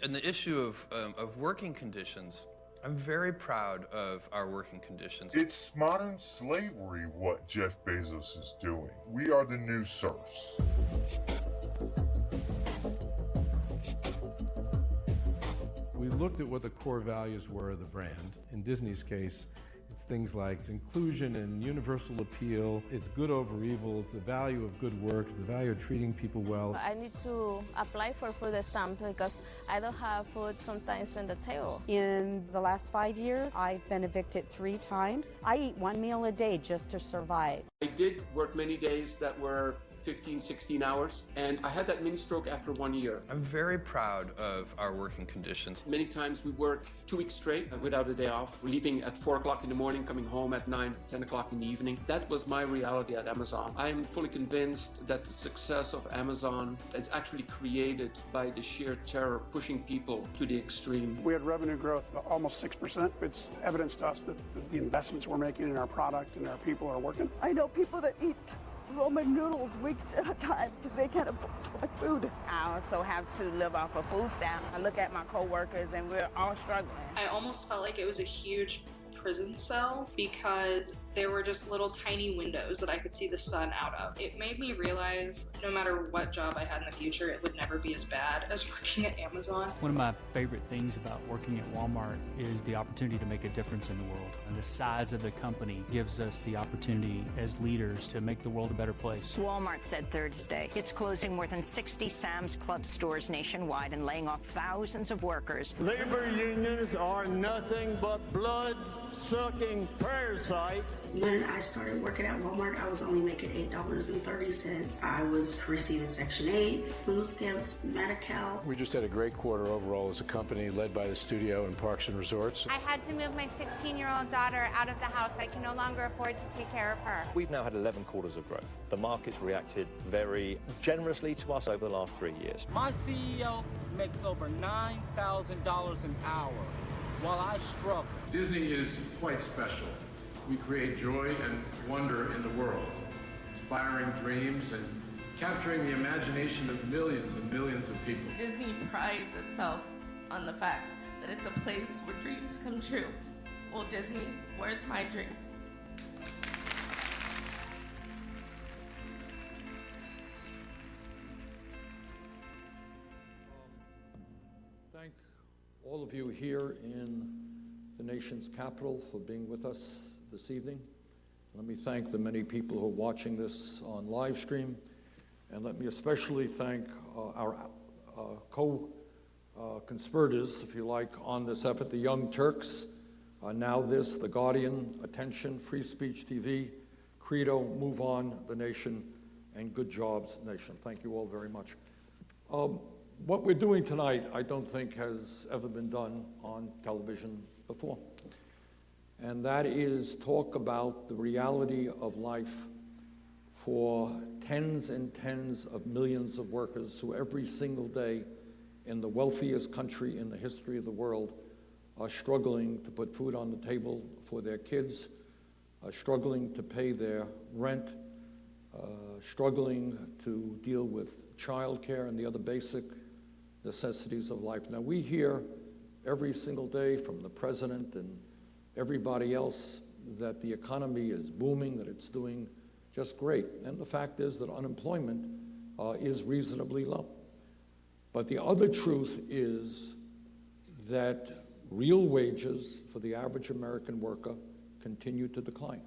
And the issue of working conditions, I'm very proud of our working conditions. It's modern slavery what Jeff Bezos is doing. We are the new serfs. We looked at what the core values were of the brand. In Disney's case, it's things like inclusion and universal appeal. It's good over evil. It's the value of good work. It's the value of treating people well. I need to apply for food stamp because I don't have food sometimes in the table. In the last 5 years, I've been evicted 3 times. I eat 1 meal a day just to survive. I did work many days that were 15, 16 hours, and I had that mini stroke after 1 year. I'm very proud of our working conditions. Many times we work 2 weeks straight without a day off. We're leaving at 4 o'clock in the morning, coming home at 9, 10 o'clock in the evening. That was my reality at Amazon. I am fully convinced that the success of Amazon is actually created by the sheer terror pushing people to the extreme. We had revenue growth of almost 6%. It's evidence to us that the investments we're making in our product and our people are working. I know people that eat Roman noodles weeks at a time because they can't afford food. I also have to live off of food stamps. I look at my coworkers and we're all struggling. I almost felt like it was a huge prison cell because there were just little tiny windows that I could see the sun out of. It made me realize no matter what job I had in the future, it would never be as bad as working at Amazon. One of my favorite things about working at Walmart is the opportunity to make a difference in the world. And the size of the company gives us the opportunity as leaders to make the world a better place. Walmart said Thursday it's closing more than 60 Sam's Club stores nationwide and laying off thousands of workers. Labor unions are nothing but blood-sucking parasites. When I started working at Walmart, I was only making $8.30. I was receiving Section 8, food stamps, Medi-Cal. We just had a great quarter overall as a company led by the studio and Parks and Resorts. I had to move my 16-year-old daughter out of the house. I can no longer afford to take care of her. We've now had 11 quarters of growth. The market's reacted very generously to us over the last 3 years. My CEO makes over $9,000 an hour while I struggle. Disney is quite special. We create joy and wonder in the world, inspiring dreams and capturing the imagination of millions and millions of people. Disney prides itself on the fact that it's a place where dreams come true. Well, Disney, where's my dream? Thank all of you here in the nation's capital for being with us this evening. Let me thank the many people who are watching this on live stream, and let me especially thank our co-conspirators, if you like, on this effort, the Young Turks, NowThis, The Guardian, Attention, Free Speech TV, CREDO, MoveOn, The Nation, and Good Jobs Nation. Thank you all very much. What we're doing tonight, I don't think has ever been done on television before. And that is talk about the reality of life for tens and tens of millions of workers who every single day in the wealthiest country in the history of the world are struggling to put food on the table for their kids, are struggling to pay their rent, struggling to deal with childcare and the other basic necessities of life. Now, we hear every single day from the president and everybody else that the economy is booming, that it's doing just great. And the fact is that unemployment is reasonably low. But the other truth is that real wages for the average American worker continue to decline.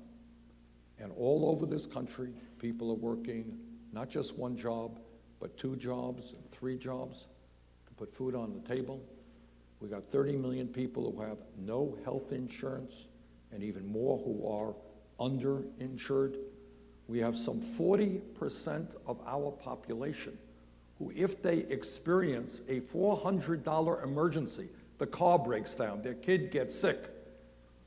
And all over this country, people are working not just one job, but 2 jobs, 3 jobs to put food on the table. We got 30 million people who have no health insurance and even more who are underinsured. We have some 40% of our population who, if they experience a $400 emergency, the car breaks down, their kid gets sick,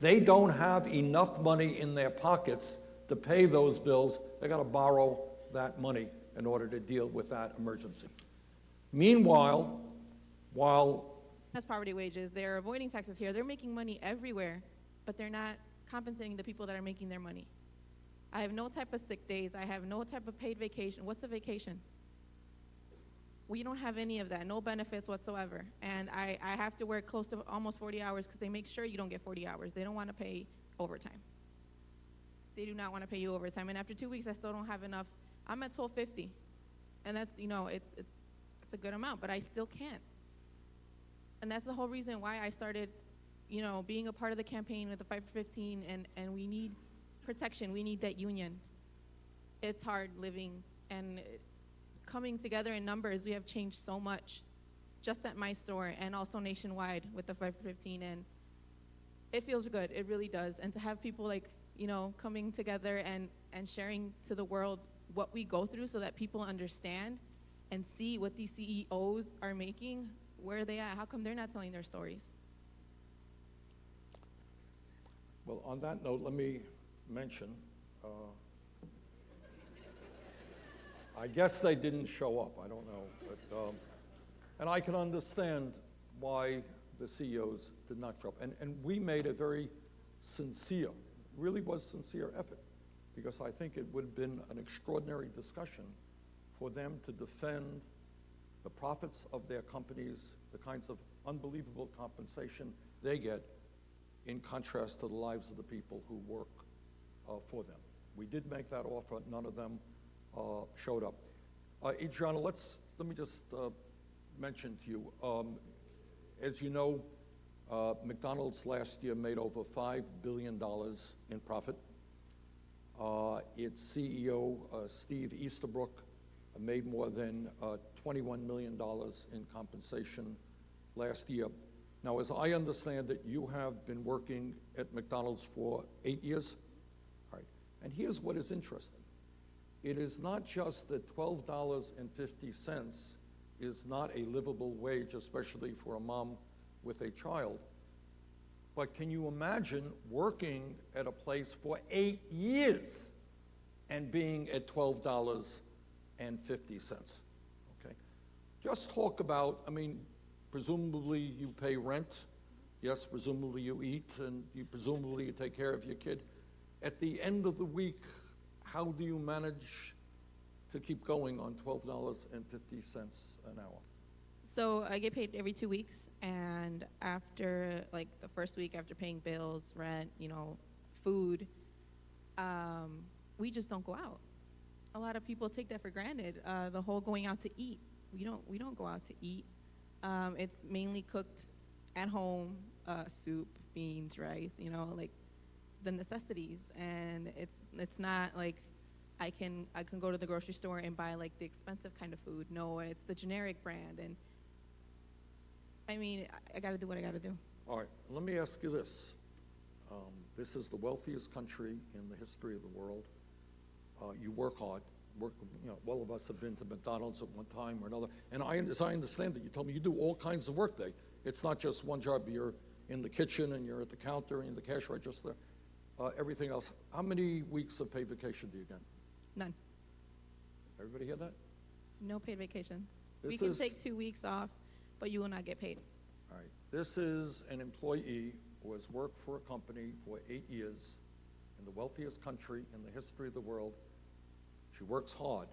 they don't have enough money in their pockets to pay those bills. They got to borrow that money in order to deal with that emergency. Meanwhile, while as poverty wages, they're avoiding taxes here, they're making money everywhere, but they're not compensating the people that are making their money. I have no type of sick days, I have no type of paid vacation. What's a vacation? We don't have any of that, no benefits whatsoever. And I have to work close to almost 40 hours because they make sure you don't get 40 hours. They don't want to pay overtime. They do not want to pay you overtime. And after 2 weeks, I still don't have enough. I'm at $12.50. And that's, you know, it's a good amount, but I still can't. And that's the whole reason why I started, you know, being a part of the campaign with the Fight for 15, and we need protection. We need that union. It's hard living, and coming together in numbers, we have changed so much just at my store and also nationwide with the Fight for 15, and it feels good. It really does. And to have people like, you know, coming together and sharing to the world what we go through so that people understand and see what these CEOs are making, where are they at? How come they're not telling their stories? Well, on that note, let me mention, I guess they didn't show up, I don't know. But, and I can understand why the CEOs did not show up. And we made a very sincere, really was sincere effort, because I think it would have been an extraordinary discussion for them to defend the profits of their companies, the kinds of unbelievable compensation they get, in contrast to the lives of the people who work for them. We did make that offer. None of them showed up. Adriana, let me just mention to you, as you know, McDonald's last year made over $5 billion in profit. Its CEO, Steve Easterbrook, made more than $21 million in compensation last year. Now, as I understand it, you have been working at McDonald's for 8 years. All right. And here's what is interesting. It is not just that $12.50 is not a livable wage, especially for a mom with a child, but can you imagine working at a place for 8 years and being at $12.50? Okay. Just talk about, I mean, presumably you pay rent. Yes, presumably you eat, and presumably you take care of your kid. At the end of the week, how do you manage to keep going on $12.50 an hour? So I get paid every 2 weeks, and after, like, the first week after paying bills, rent, you know, food, we just don't go out. A lot of people take that for granted. The whole going out to eat. We don't go out to eat. It's mainly cooked at home, soup, beans, rice, you know, like the necessities. And it's not like I can go to the grocery store and buy like the expensive kind of food. No, it's the generic brand. And I mean, I gotta do what I gotta do. All right, let me ask you this. This is the wealthiest country in the history of the world. You work hard. You know, all of us have been to McDonald's at one time or another. And as I understand it, you told me you do all kinds of work there. It's not just one job. You're in the kitchen and you're at the counter and in the cash register, everything else. How many weeks of paid vacation do you get? None. Everybody hear that? No paid vacations. We can take 2 weeks off, but you will not get paid. All right. This is an employee who has worked for a company for 8 years in the wealthiest country in the history of the world. She works hard,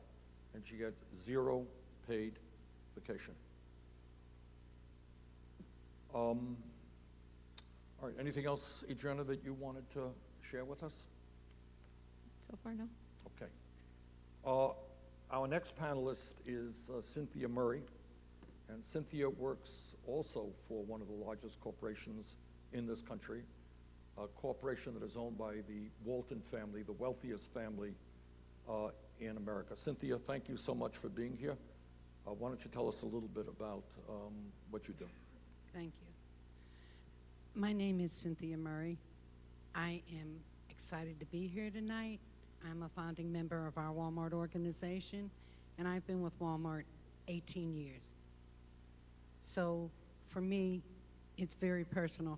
and she gets 0 paid vacation. All right, anything else, Adriana, that you wanted to share with us? So far, no. Okay. Our next panelist is Cynthia Murray, and Cynthia works also for one of the largest corporations in this country, a corporation that is owned by the Walton family, the wealthiest family in America. Cynthia, thank you so much for being here. Why don't you tell us a little bit about what you do? Thank you. My name is Cynthia Murray. I am excited to be here tonight. I'm a founding member of our Walmart organization, and I've been with Walmart 18 years. So for me, it's very personal.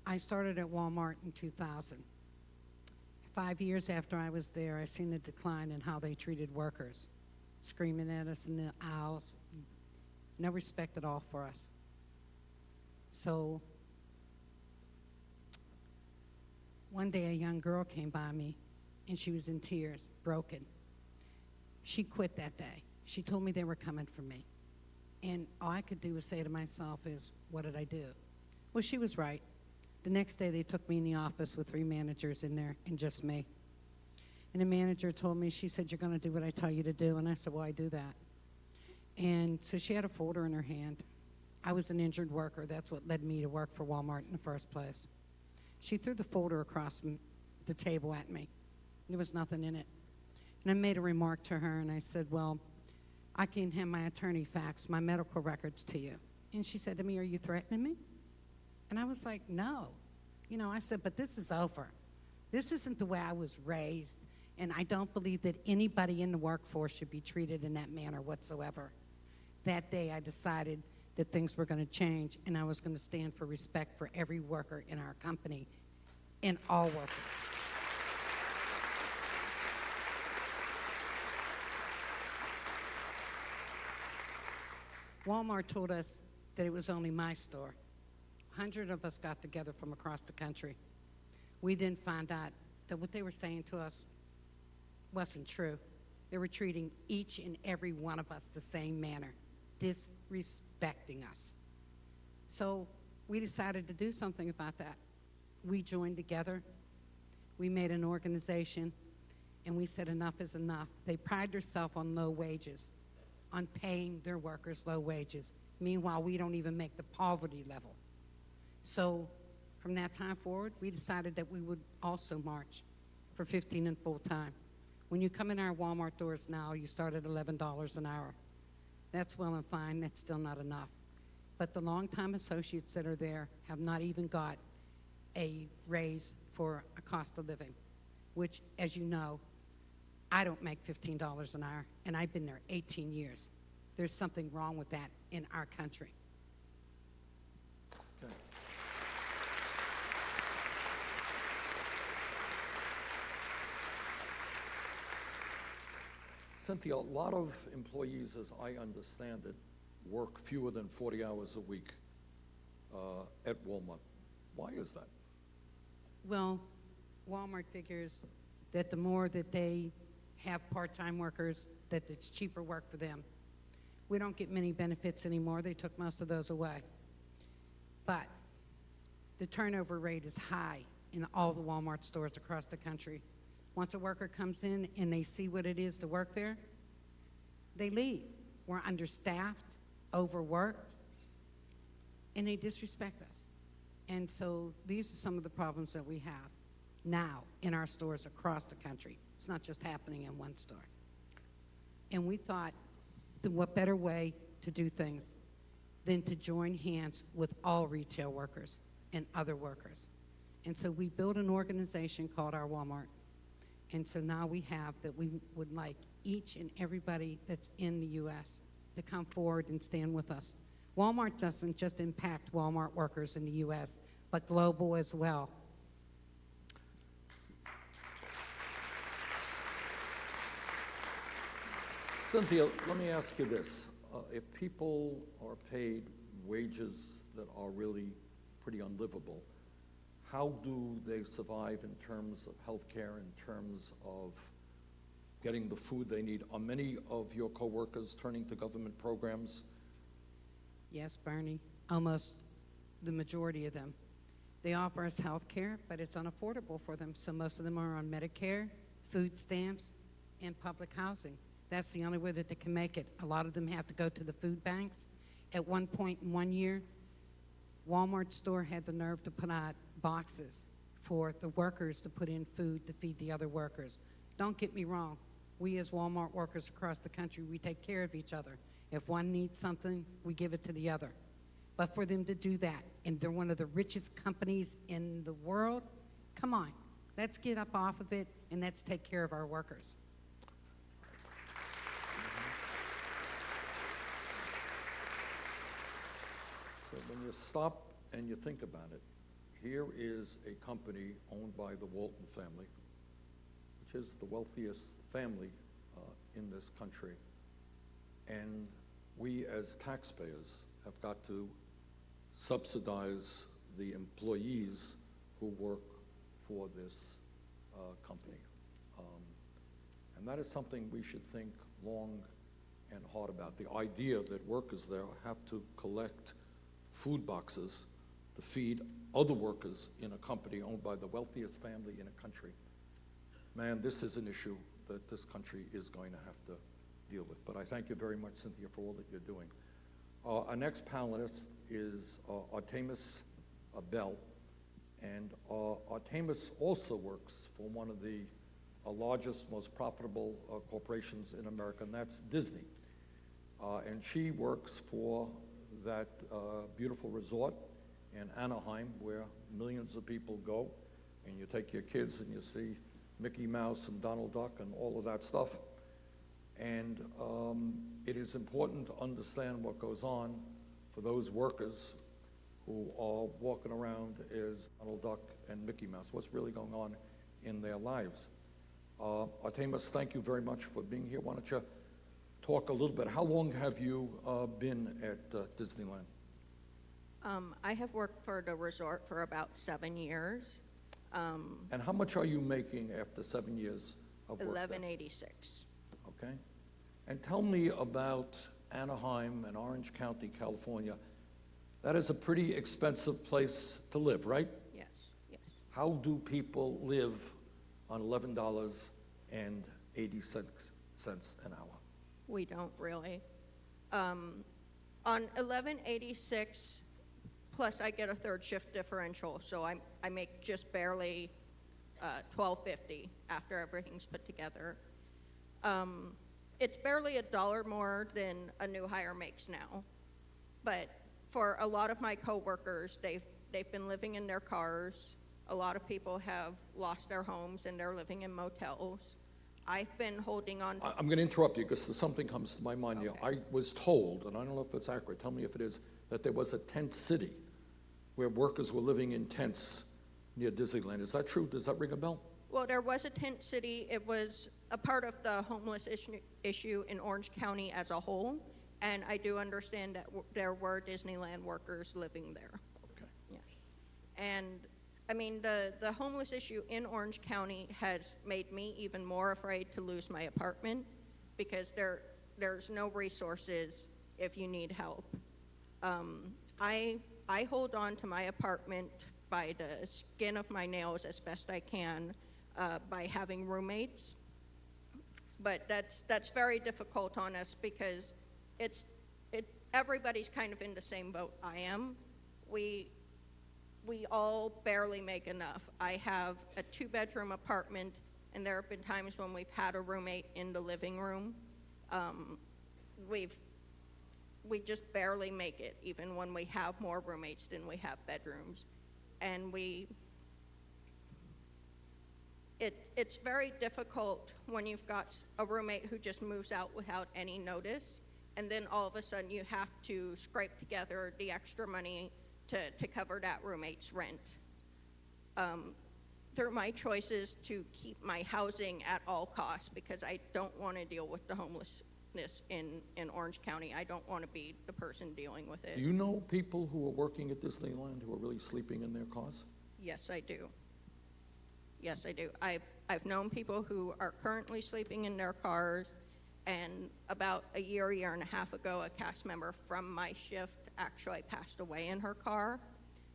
I started at Walmart in 2000. 5 years after I was there, I seen a decline in how they treated workers, screaming at us in the aisles, no respect at all for us. So one day a young girl came by me, and she was in tears, broken. She quit that day. She told me they were coming for me. And all I could do was say to myself is, what did I do? Well, she was right. The next day they took me in the office with 3 managers in there and just me. And the manager told me, she said, you're going to do what I tell you to do. And I said, well, I do that. And so she had a folder in her hand. I was an injured worker. That's what led me to work for Walmart in the first place. She threw the folder across the table at me. There was nothing in it. And I made a remark to her, and I said, well, I can have my attorney fax my medical records to you. And she said to me, are you threatening me? And I was like, no. You know, I said, but this is over. This isn't the way I was raised, and I don't believe that anybody in the workforce should be treated in that manner whatsoever. That day I decided that things were going to change, and I was going to stand for respect for every worker in our company and all workers. Walmart told us that it was only my store. 100 of us got together from across the country. We then found out that what they were saying to us wasn't true. They were treating each and every one of us the same manner, disrespecting us. So we decided to do something about that. We joined together. We made an organization, and we said enough is enough. They pride themselves on low wages, on paying their workers low wages. Meanwhile, we don't even make the poverty level. So from that time forward, we decided that we would also march for 15 and full time. When you come in our Walmart doors now, you start at $11 an hour. That's well and fine. That's still not enough. But the longtime associates that are there have not even got a raise for a cost of living, which, as you know, I don't make $15 an hour, and I've been there 18 years. There's something wrong with that in our country. Okay. Cynthia, a lot of employees, as I understand it, work fewer than 40 hours a week at Walmart. Why is that? Well, Walmart figures that the more that they have part-time workers, that it's cheaper work for them. We don't get many benefits anymore. They took most of those away. But the turnover rate is high in all the Walmart stores across the country. Once a worker comes in and they see what it is to work there, they leave. We're understaffed, overworked, and they disrespect us. And so these are some of the problems that we have now in our stores across the country. It's not just happening in one store. And we thought, what better way to do things than to join hands with all retail workers and other workers. And so we built an organization called Our Walmart. And so now we have that we would like each and everybody that's in the U.S. to come forward and stand with us. Walmart doesn't just impact Walmart workers in the U.S., but global as well. Cynthia, let me ask you this. If people are paid wages that are really pretty unlivable, how do they survive in terms of health care, in terms of getting the food they need? Are many of your coworkers turning to government programs? Yes, Bernie, almost the majority of them. They offer us health care, but it's unaffordable for them, so most of them are on Medicare, food stamps, and public housing. That's the only way that they can make it. A lot of them have to go to the food banks. At one point in 1 year, Walmart store had the nerve to put out boxes for the workers to put in food to feed the other workers. Don't get me wrong. We as Walmart workers across the country, we take care of each other. If one needs something, we give it to the other. But for them to do that, and they're one of the richest companies in the world, come on. Let's get up off of it, and let's take care of our workers. So when you stop and you think about it, here is a company owned by the Walton family, which is the wealthiest family in this country. And we as taxpayers have got to subsidize the employees who work for this company. And that is something we should think long and hard about. The idea that workers there have to collect food boxes to feed other workers in a company owned by the wealthiest family in a country. Man, this is an issue that this country is going to have to deal with. But I thank you very much, Cynthia, for all that you're doing. Our next panelist is Artemis Bell. And Artemis also works for one of the largest, most profitable corporations in America, and that's Disney. And she works for that beautiful resort in Anaheim where millions of people go, and you take your kids and you see Mickey Mouse and Donald Duck and all of that stuff. And it is important to understand what goes on for those workers who are walking around as Donald Duck and Mickey Mouse, what's really going on in their lives. Artemis, thank you very much for being here. Why don't you talk a little bit. How long have you been at Disneyland? I have worked for the resort for about 7 years. And how much are you making after 7 years of work there? $11.86. Okay. And tell me about Anaheim and Orange County, California. That is a pretty expensive place to live, right? Yes, yes. How do people live on $11.80 an hour? We don't really. On $11.86, plus I get a third shift differential, so I make just barely $12.50 after everything's put together. It's barely $1 more than a new hire makes now, but for a lot of my coworkers, they've been living in their cars. A lot of people have lost their homes and they're living in motels. I've been holding on. I'm going to interrupt you because something comes to my mind here. I was told, and I don't know if it's accurate, tell me if it is, that there was a tent city where workers were living in tents near Disneyland. Is that true? Does that ring a bell? Well, there was a tent city. It was a part of the homeless issue in Orange County as a whole, and I do understand that there were Disneyland workers living there. Okay. Yeah. And I mean, the homeless issue in Orange County has made me even more afraid to lose my apartment because there's no resources if you need help. I hold on to my apartment by the skin of my nails as best I can by having roommates, but that's very difficult on us because everybody's kind of in the same boat I am. We all barely make enough. I have a 2-bedroom apartment, and there have been times when we've had a roommate in the living room. We just barely make it, even when we have more roommates than we have bedrooms. And it's very difficult when you've got a roommate who just moves out without any notice, and then all of a sudden you have to scrape together the extra money to cover that roommate's rent. They're my choices to keep my housing at all costs because I don't want to deal with the homelessness in Orange County. I don't want to be the person dealing with it. Do you know people who are working at Disneyland who are really sleeping in their cars? Yes, I do. Yes, I do. I've known people who are currently sleeping in their cars, and about a year and a half ago, a cast member from my shift actually passed away in her car,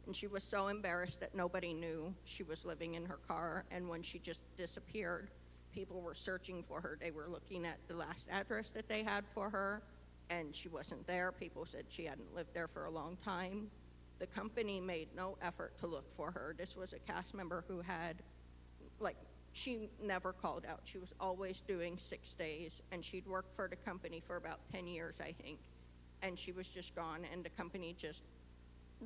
and she was so embarrassed that nobody knew she was living in her car, and when she just disappeared, people were searching for her. They were looking at the last address that they had for her, and she wasn't there. People said she hadn't lived there for a long time. The company made no effort to look for her. This was a cast member who had, she never called out. She was always doing 6 days, and she'd worked for the company for about 10 years, I think. And she was just gone, and the company just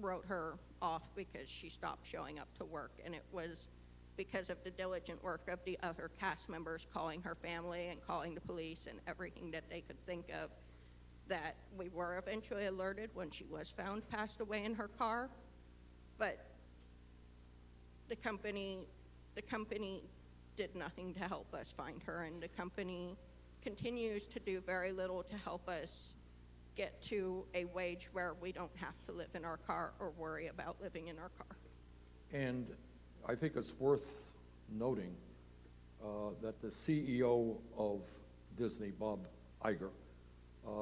wrote her off because she stopped showing up to work. And it was because of the diligent work of the other cast members calling her family and calling the police and everything that they could think of that we were eventually alerted when she was found passed away in her car. But the company did nothing to help us find her, and the company continues to do very little to help us get to a wage where we don't have to live in our car or worry about living in our car. And I think it's worth noting that the CEO of Disney, Bob Iger,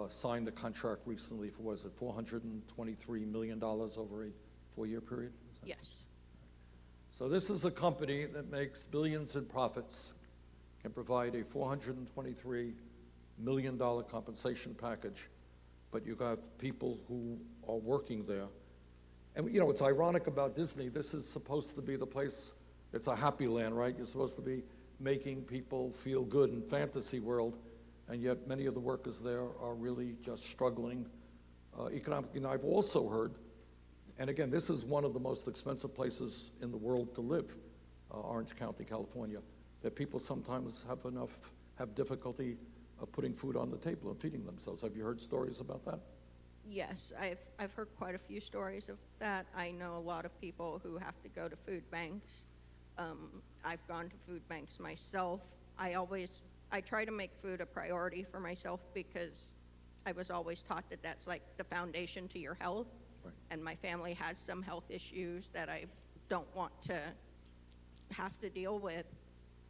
signed the contract recently for, was it $423 million over a 4-year period? Yes. So this is a company that makes billions in profits, can provide a $423 million compensation package, but you got people who are working there. And you know, it's ironic about Disney, this is supposed to be the place, it's a happy land, right? You're supposed to be making people feel good in fantasy world, and yet many of the workers there are really just struggling economically. And I've also heard, and again, this is one of the most expensive places in the world to live, Orange County, California, that people sometimes have difficulty putting food on the table and feeding themselves. Have you heard stories about that? Yes, I've heard quite a few stories of that. I know a lot of people who have to go to food banks. I've gone to food banks myself. I try to make food a priority for myself because I was always taught that that's like the foundation to your health. Right. And my family has some health issues that I don't want to have to deal with.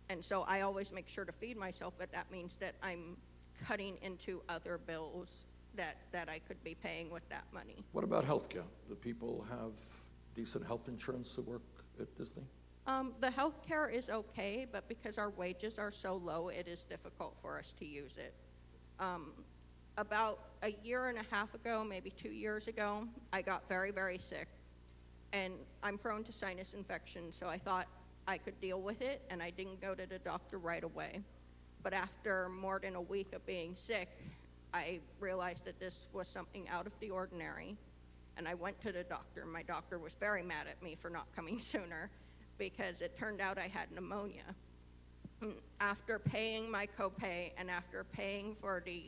And so I always make sure to feed myself, but that means that I'm cutting into other bills that I could be paying with that money. What about health care? Do people have decent health insurance who work at Disney? The health care is okay, but because our wages are so low, it is difficult for us to use it. About a year and a half ago, maybe 2 years ago, I got very, very sick. And I'm prone to sinus infection, so I thought I could deal with it, and I didn't go to the doctor right away. But after more than a week of being sick, I realized that this was something out of the ordinary, and I went to the doctor. My doctor was very mad at me for not coming sooner because it turned out I had pneumonia. After paying my copay and after paying for the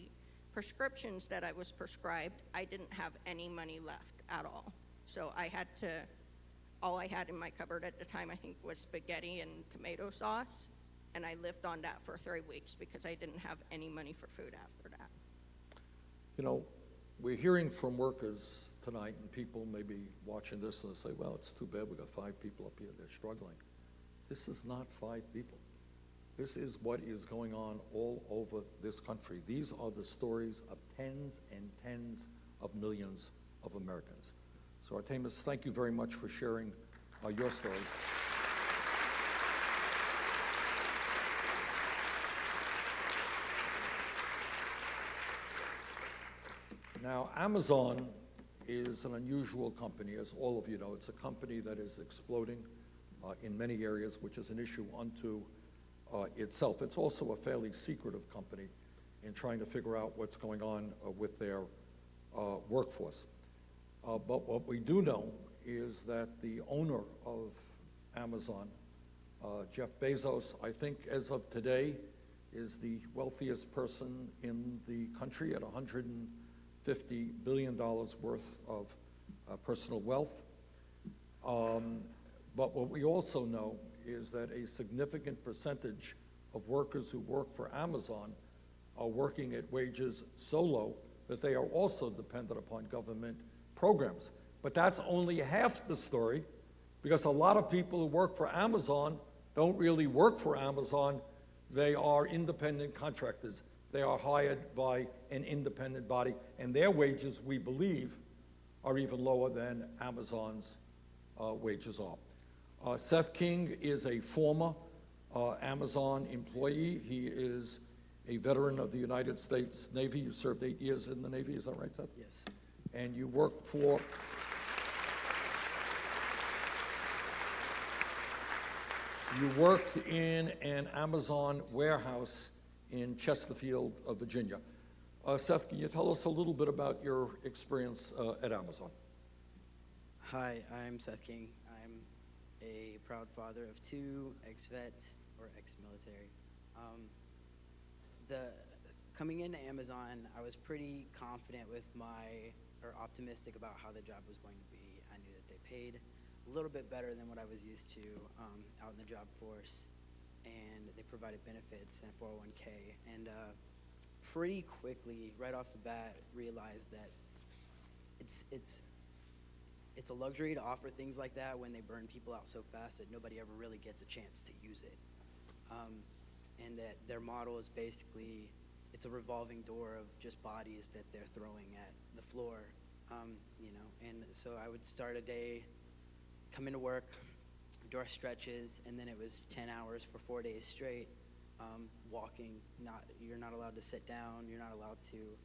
prescriptions that I was prescribed, I didn't have any money left at all. So all I had in my cupboard at the time, I think, was spaghetti and tomato sauce, and I lived on that for 3 weeks because I didn't have any money for food after that. You know, we're hearing from workers tonight, and people may be watching this and they say, well, it's too bad we got 5 people up here, they're struggling. This is not 5 people. This is what is going on all over this country. These are the stories of tens and tens of millions of Americans. So Artemis, thank you very much for sharing your story. Now, Amazon is an unusual company, as all of you know. It's a company that is exploding in many areas, which is an issue unto itself. It's also a fairly secretive company in trying to figure out what's going on with their workforce. But what we do know is that the owner of Amazon, Jeff Bezos, I think as of today, is the wealthiest person in the country at $150 billion worth of personal wealth. But what we also know is that a significant percentage of workers who work for Amazon are working at wages so low that they are also dependent upon government programs. But that's only half the story, because a lot of people who work for Amazon don't really work for Amazon. They are independent contractors. They are hired by an independent body, and their wages, we believe, are even lower than Amazon's wages are. Seth King is a former Amazon employee. He is a veteran of the United States Navy. You served 8 years in the Navy, is that right, Seth? Yes. And you worked for... You worked in an Amazon warehouse in Chesterfield, Virginia. Seth, can you tell us a little bit about your experience at Amazon? Hi, I'm Seth King. I'm a proud father of 2, ex-vet or ex-military. Coming into Amazon, I was pretty confident with or optimistic about how the job was going to be. I knew that they paid a little bit better than what I was used to out in the job force, and they provided benefits and 401k, and pretty quickly, right off the bat, realized that it's a luxury to offer things like that when they burn people out so fast that nobody ever really gets a chance to use it, and that their model is basically it's a revolving door of just bodies that they're throwing at the floor, you know. And so I would start a day, come into work, do our stretches, and then it was 10 hours for 4 days straight, walking. You're not allowed to sit down. You're not allowed to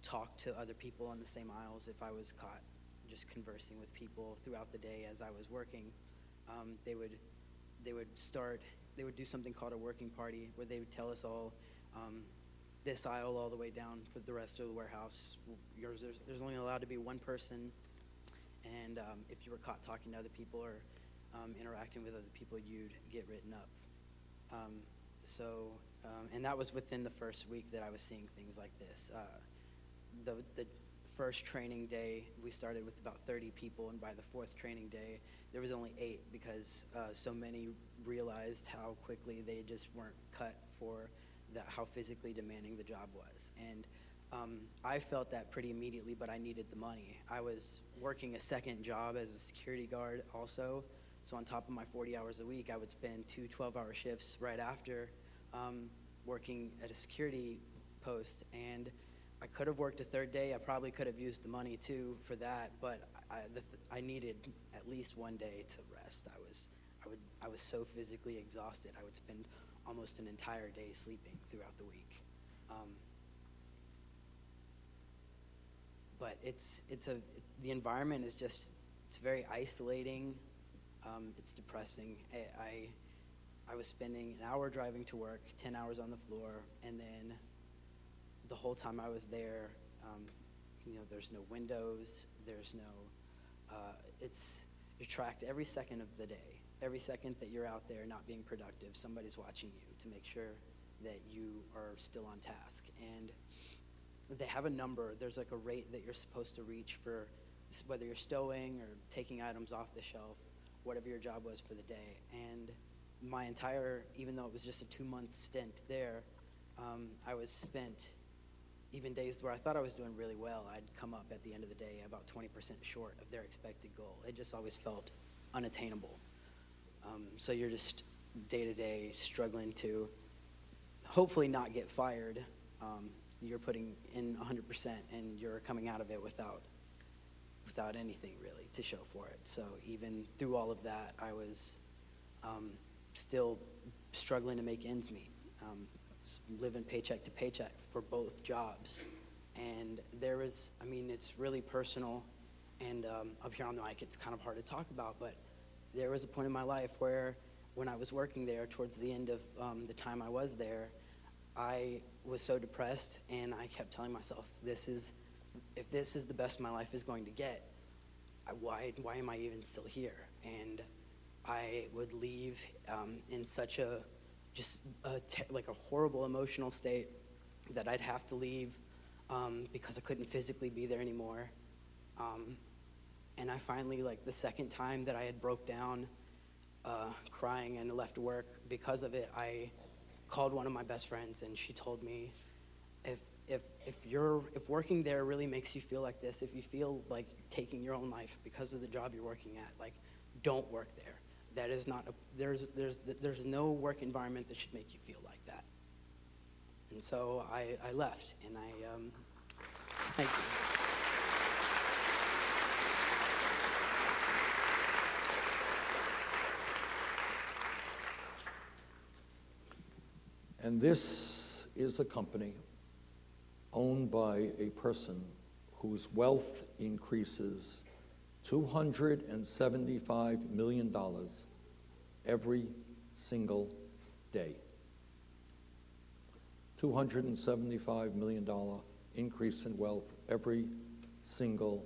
talk to other people on the same aisles. If I was caught just conversing with people throughout the day as I was working, they would do something called a working party, where they would tell us all, this aisle all the way down for the rest of the warehouse, there's only allowed to be one person, and if you were caught talking to other people or interacting with other people, you'd get written up. And that was within the first week that I was seeing things like this. The first training day, we started with about 30 people, and by the fourth training day, there was only 8, because so many realized how quickly they just weren't cut for how physically demanding the job was. And I felt that pretty immediately, but I needed the money. I was working a second job as a security guard also, so on top of my 40 hours a week, I would spend 2 12-hour shifts right after working at a security post. And I could have worked a third day. I probably could have used the money too for that, but I needed at least one day to rest. I was so physically exhausted. I would spend almost an entire day sleeping throughout the week. But the environment is just, it's very isolating. It's depressing. I was spending an hour driving to work, 10 hours on the floor, and then the whole time I was there, you know, there's no windows, there's no, you're tracked every second of the day. Every second that you're out there not being productive, somebody's watching you to make sure that you are still on task. And they have a number, there's like a rate that you're supposed to reach for whether you're stowing or taking items off the shelf, whatever your job was for the day. And my entire, even though it was just a 2-month stint there, I was spent even days where I thought I was doing really well. I'd come up at the end of the day about 20% short of their expected goal. It just always felt unattainable. So you're just day to day struggling to hopefully not get fired. You're putting in 100% and you're coming out of it without anything really to show for it. So even through all of that, I was still struggling to make ends meet, living paycheck to paycheck for both jobs. And there was, I mean, it's really personal, and up here on the mic it's kind of hard to talk about, but there was a point in my life where when I was working there, towards the end of the time I was there, I was so depressed, and I kept telling myself, if this is the best my life is going to get, why am I even still here? And I would leave in such like a horrible emotional state that I'd have to leave because I couldn't physically be there anymore. And I finally, like the second time that I had broke down crying and left work because of it, I called one of my best friends, and she told me, if working there really makes you feel like this, if you feel like taking your own life because of the job you're working at, like, don't work there. That is not there's no work environment that should make you feel like that. And so I left, and thank you. And this is a company owned by a person whose wealth increases $275 million every single day. $275 million increase in wealth every single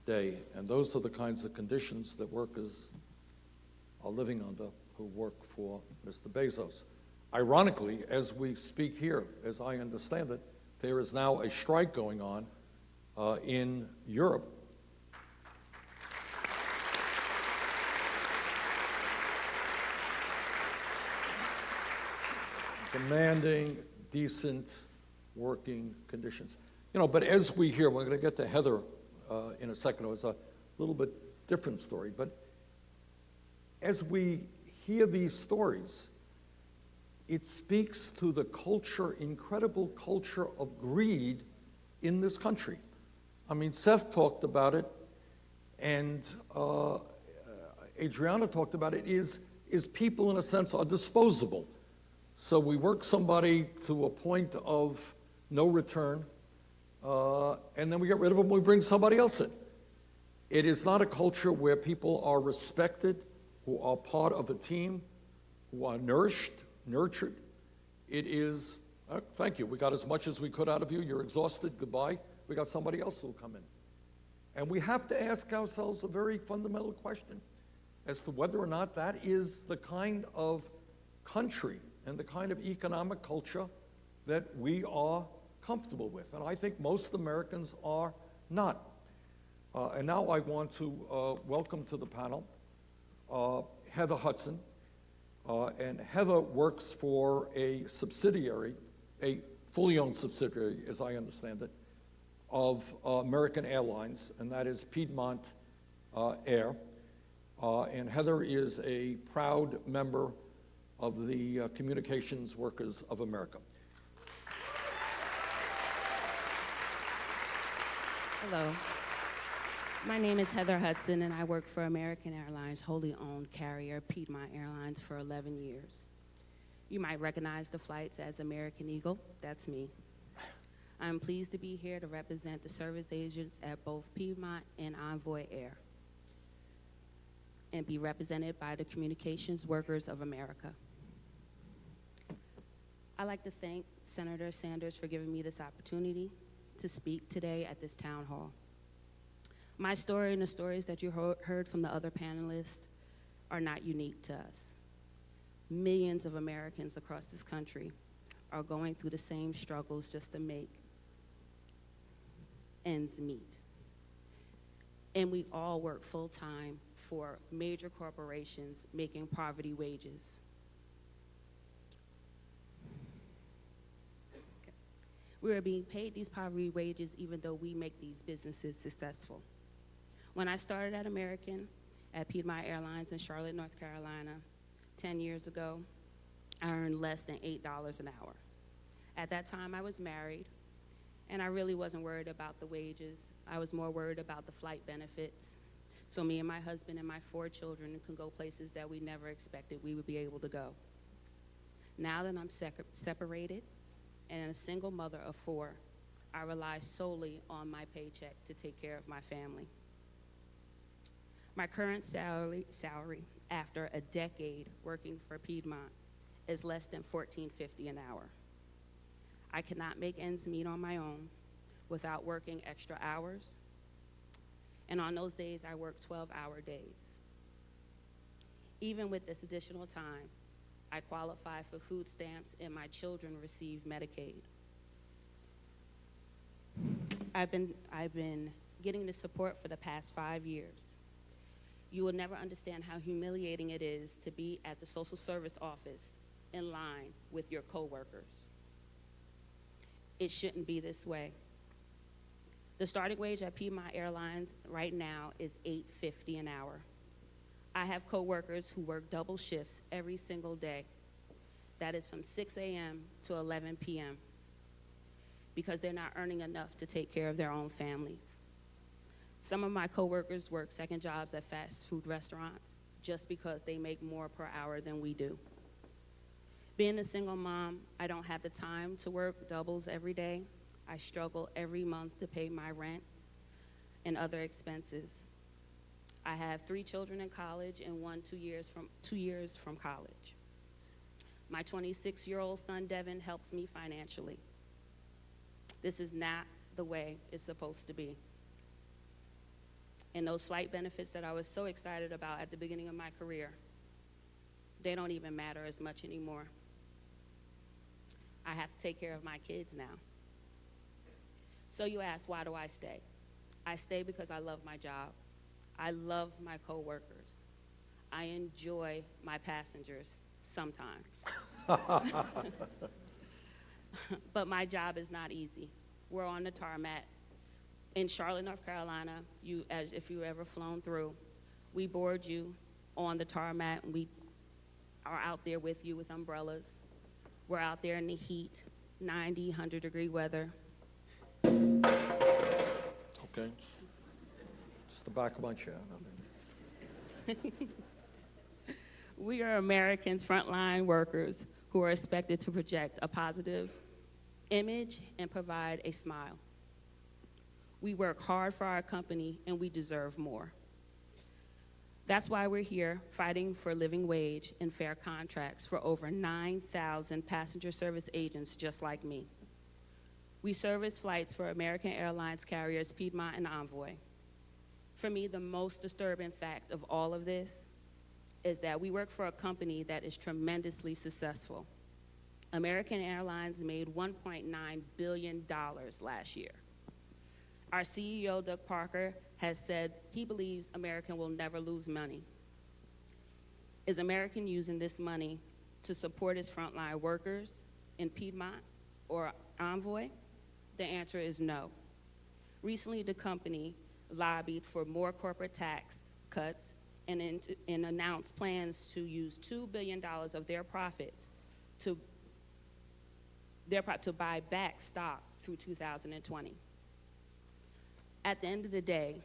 day. And those are the kinds of conditions that workers are living under who work for Mr. Bezos. Ironically, as we speak here, as I understand it, there is now a strike going on in Europe. Demanding decent working conditions. You know, but as we hear, we're going to get to Heather in a second. It was a little bit different story. But as we hear these stories, it speaks to the culture, incredible culture of greed in this country. I mean, Seth talked about it, and Adriana talked about it, is people in a sense are disposable. So we work somebody to a point of no return, and then we get rid of them, we bring somebody else in. It is not a culture where people are respected, who are part of a team, who are nourished, nurtured. It is, thank you, we got as much as we could out of you, you're exhausted, goodbye. We got somebody else who will come in. And we have to ask ourselves a very fundamental question as to whether or not that is the kind of country and the kind of economic culture that we are comfortable with. And I think most Americans are not. And now I want to welcome to the panel Heather Hudson. And Heather works for a subsidiary, a fully owned subsidiary, as I understand it, of American Airlines, and that is Piedmont Air. And Heather is a proud member of the Communications Workers of America. Hello. My name is Heather Hudson, and I work for American Airlines, wholly owned carrier Piedmont Airlines, for 11 years. You might recognize the flights as American Eagle. That's me. I'm pleased to be here to represent the service agents at both Piedmont and Envoy Air and be represented by the Communications Workers of America. I'd like to thank Senator Sanders for giving me this opportunity to speak today at this town hall. My story and the stories that you heard from the other panelists are not unique to us. Millions of Americans across this country are going through the same struggles just to make ends meet. And we all work full-time for major corporations making poverty wages. Okay. We are being paid these poverty wages even though we make these businesses successful. When I started at American, at Piedmont Airlines in Charlotte, North Carolina, 10 years ago, I earned less than $8 an hour. At that time, I was married, and I really wasn't worried about the wages. I was more worried about the flight benefits. So me and my husband and my 4 children can go places that we never expected we would be able to go. Now that I'm separated and a single mother of 4, I rely solely on my paycheck to take care of my family. My current salary after a decade working for Piedmont is less than $14.50 an hour. I cannot make ends meet on my own without working extra hours. And on those days, I work 12-hour days. Even with this additional time, I qualify for food stamps and my children receive Medicaid. I've been getting the support for the past 5 years. You will never understand how humiliating it is to be at the social service office in line with your coworkers. It shouldn't be this way. The starting wage at Piedmont Airlines right now is $8.50 an hour. I have coworkers who work double shifts every single day. That is from 6 a.m. to 11 p.m. because they're not earning enough to take care of their own families. Some of my coworkers work second jobs at fast food restaurants just because they make more per hour than we do. Being a single mom, I don't have the time to work doubles every day. I struggle every month to pay my rent and other expenses. I have 3 children in college and 2 years from college. My 26-year-old son, Devin, helps me financially. This is not the way it's supposed to be. And those flight benefits that I was so excited about at the beginning of my career, they don't even matter as much anymore. I have to take care of my kids now. So you ask, why do I stay? I stay because I love my job. I love my coworkers. I enjoy my passengers sometimes. But my job is not easy. We're on the tarmac. In Charlotte, North Carolina, if you've ever flown through, we board you on the tarmac, and we are out there with you with umbrellas. We're out there in the heat, 90, 100-degree weather. Okay. Just the back of my chair. We are Americans' frontline workers who are expected to project a positive image and provide a smile. We work hard for our company, and we deserve more. That's why we're here fighting for living wage and fair contracts for over 9,000 passenger service agents just like me. We service flights for American Airlines carriers Piedmont and Envoy. For me, the most disturbing fact of all of this is that we work for a company that is tremendously successful. American Airlines made $1.9 billion last year. Our CEO, Doug Parker, has said he believes American will never lose money. Is American using this money to support its frontline workers in Piedmont or Envoy? The answer is no. Recently, the company lobbied for more corporate tax cuts and announced plans to use $2 billion of their profits to buy back stock through 2020. At the end of the day,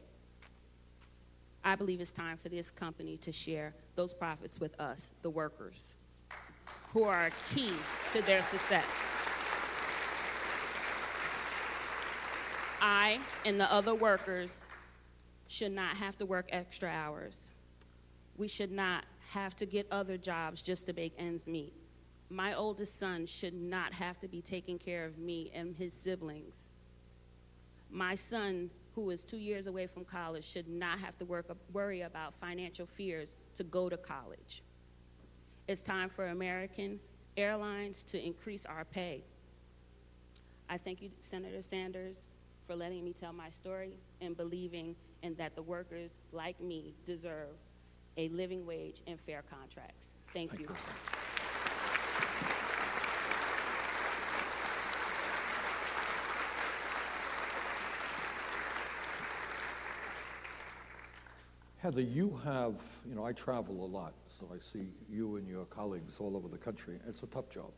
I believe it's time for this company to share those profits with us, the workers, who are key to their success. I and the other workers should not have to work extra hours. We should not have to get other jobs just to make ends meet. My oldest son should not have to be taking care of me and his siblings. My son, who is 2 years away from college, should not have to worry about financial fears to go to college. It's time for American Airlines to increase our pay. I thank you, Senator Sanders, for letting me tell my story and believing in that the workers like me deserve a living wage and fair contracts. Thank you. Heather, you have, I travel a lot, so I see you and your colleagues all over the country. It's a tough job.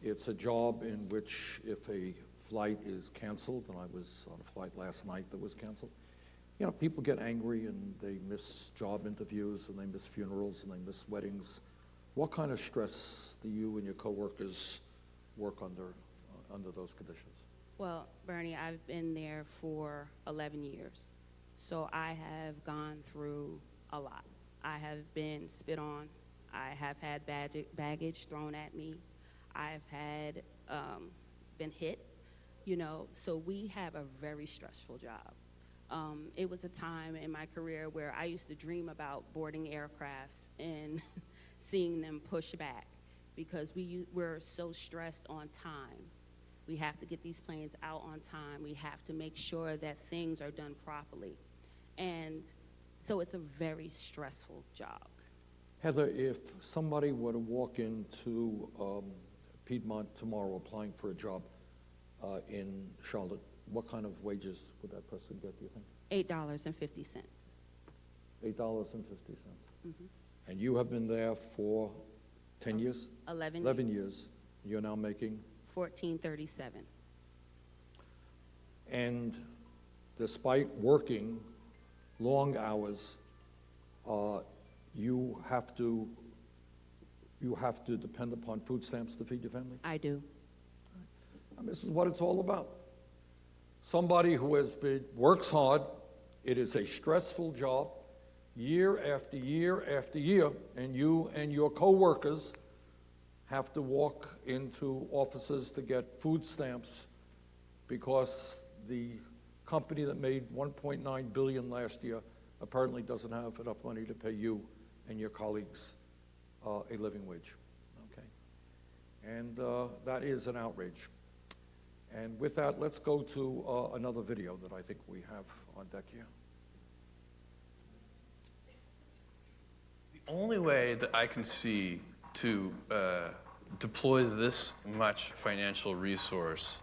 It's a job in which if a flight is canceled, and I was on a flight last night that was canceled, people get angry and they miss job interviews and they miss funerals and they miss weddings. What kind of stress do you and your coworkers work under those conditions? Well, Bernie, I've been there for 11 years. So I have gone through a lot. I have been spit on. I have had baggage thrown at me. I've had been hit, so we have a very stressful job. It was a time in my career where I used to dream about boarding aircrafts and seeing them push back because we're so stressed on time. We have to get these planes out on time. We have to make sure that things are done properly. And so it's a very stressful job. Heather, if somebody were to walk into Piedmont tomorrow applying for a job in Charlotte, what kind of wages would that person get, do you think? $8.50. $8.50. Mm-hmm. And you have been there for 10 years? 11 years. You're now making? $14.37. And despite working long hours, you have to depend upon food stamps to feed your family? I do. And this is what it's all about. Somebody who works hard, it is a stressful job, year after year after year, and you and your co-workers have to walk into offices to get food stamps because the company that made $1.9 billion last year apparently doesn't have enough money to pay you and your colleagues a living wage. Okay, and that is an outrage. And with that, let's go to another video that I think we have on deck here. The only way that I can see to deploy this much financial resource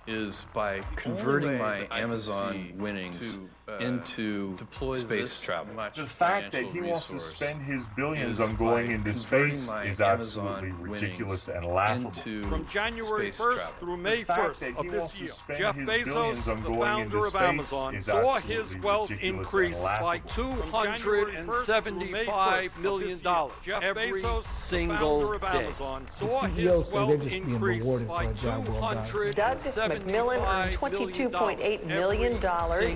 is by converting my Amazon winnings into deploy space travel. Much The fact that he wants to spend his billions on going into space is absolutely ridiculous and laughable. From January 1st through May 1st of this year, Jeff Bezos, the founder of Amazon, saw his wealth increase by $275 million every single day. The CEOs say they're just being rewarded for a job well done. Doug McMillon earned $22.8 million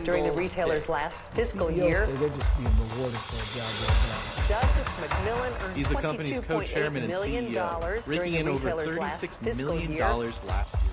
during the retailer's last fiscal year. Say they're just being rewarded for a job well done. Doug McMillon earned He's the company's co-chairman and $22.8 million CEO, raking in over $36 million last year.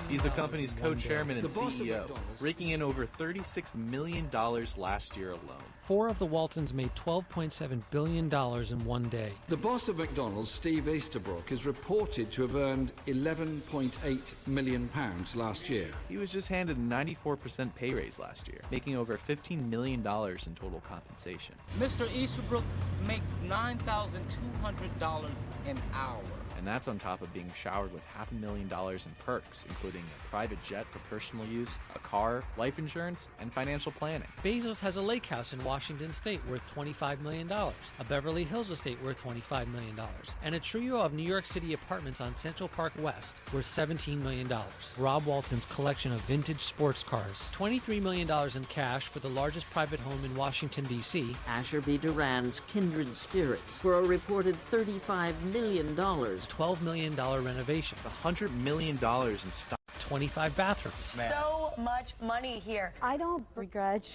He's the company's co-chairman and CEO, raking in over $36 million last year alone. 4 of the Waltons made $12.7 billion in one day. The boss of McDonald's, Steve Easterbrook, is reported to have earned £11.8 million last year. He was just handed a 94% pay raise last year, making over $15 million in total compensation. Mr. Easterbrook makes $9,200 an hour. And that's on top of being showered with $500,000 in perks, including a private jet for personal use, a car, life insurance, and financial planning. Bezos has a lake house in Washington State worth $25 million, a Beverly Hills estate worth $25 million, and a trio of New York City apartments on Central Park West worth $17 million. Rob Walton's collection of vintage sports cars, $23 million in cash for the largest private home in Washington, D.C. Asher B. Duran's Kindred Spirits for a reported $35 million. $12 million renovation. $100 million in stock. 25 bathrooms. So much money here. I don't begrudge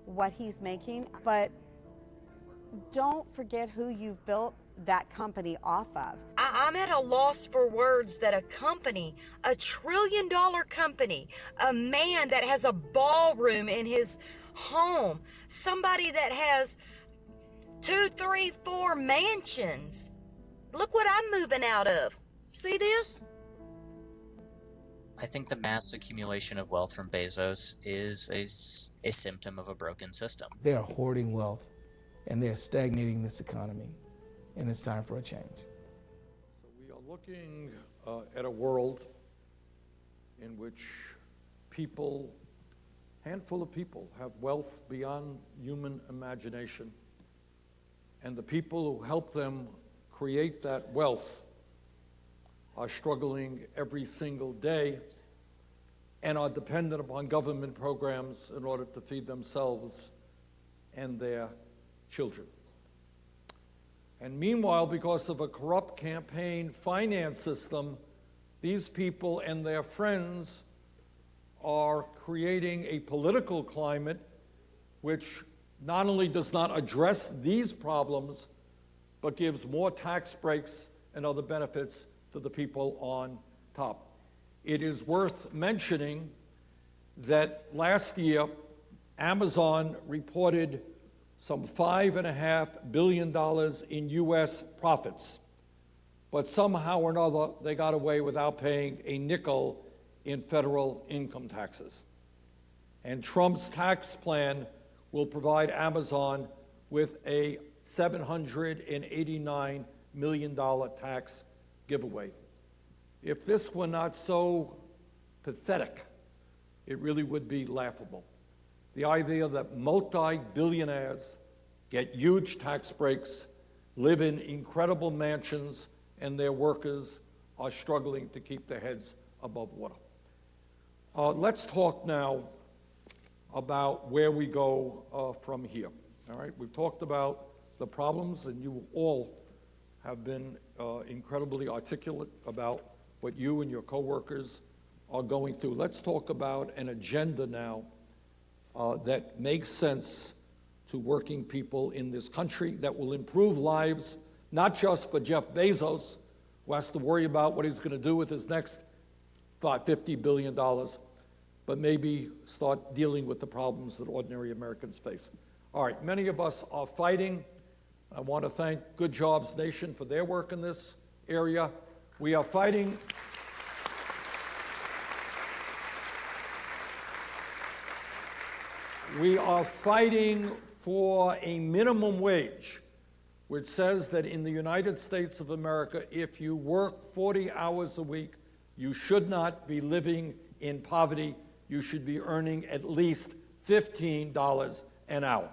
what he's making, but don't forget who you've built that company off of. I'm at a loss for words that a company, a $1 trillion company, a man that has a ballroom in his home, somebody that has 2, 3, 4 mansions. Look what I'm moving out of. See this? I think the mass accumulation of wealth from Bezos is a symptom of a broken system. They are hoarding wealth, and they're stagnating this economy, and it's time for a change. So we are looking at a world in which people, handful of people, have wealth beyond human imagination, and the people who help them create that wealth are struggling every single day and are dependent upon government programs in order to feed themselves and their children. And meanwhile, because of a corrupt campaign finance system, these people and their friends are creating a political climate which not only does not address these problems, but gives more tax breaks and other benefits to the people on top. It is worth mentioning that last year, Amazon reported some $5.5 billion in U.S. profits, but somehow or another, they got away without paying a nickel in federal income taxes. And Trump's tax plan will provide Amazon with a $789 million tax giveaway. If this were not so pathetic, it really would be laughable. The idea that multi-billionaires get huge tax breaks, live in incredible mansions, and their workers are struggling to keep their heads above water. Let's talk now about where we go from here. All right, we've talked about the problems, and you all have been incredibly articulate about what you and your coworkers are going through. Let's talk about an agenda now that makes sense to working people in this country, that will improve lives, not just for Jeff Bezos, who has to worry about what he's going to do with his next $50 billion, but maybe start dealing with the problems that ordinary Americans face. All right, many of us are fighting. I want to thank Good Jobs Nation for their work in this area. We are fighting. We are fighting for a minimum wage, which says that in the United States of America, if you work 40 hours a week, you should not be living in poverty you should be earning at least $15 an hour.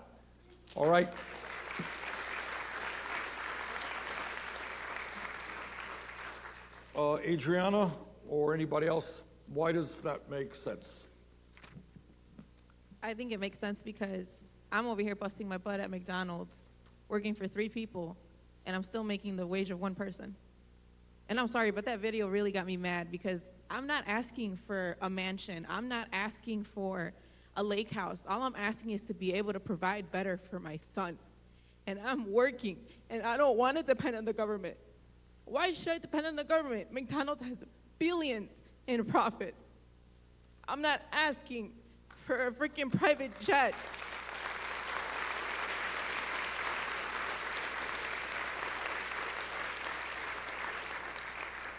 All right? Adriana or anybody else, why does that make sense? I think it makes sense because I'm over here busting my butt at McDonald's, working for 3 people, and I'm still making the wage of 1 person. And I'm sorry, but that video really got me mad because I'm not asking for a mansion. I'm not asking for a lake house. All I'm asking is to be able to provide better for my son. And I'm working, and I don't want to depend on the government. Why should I depend on the government? McDonald's has billions in profit. I'm not asking for a freaking private jet.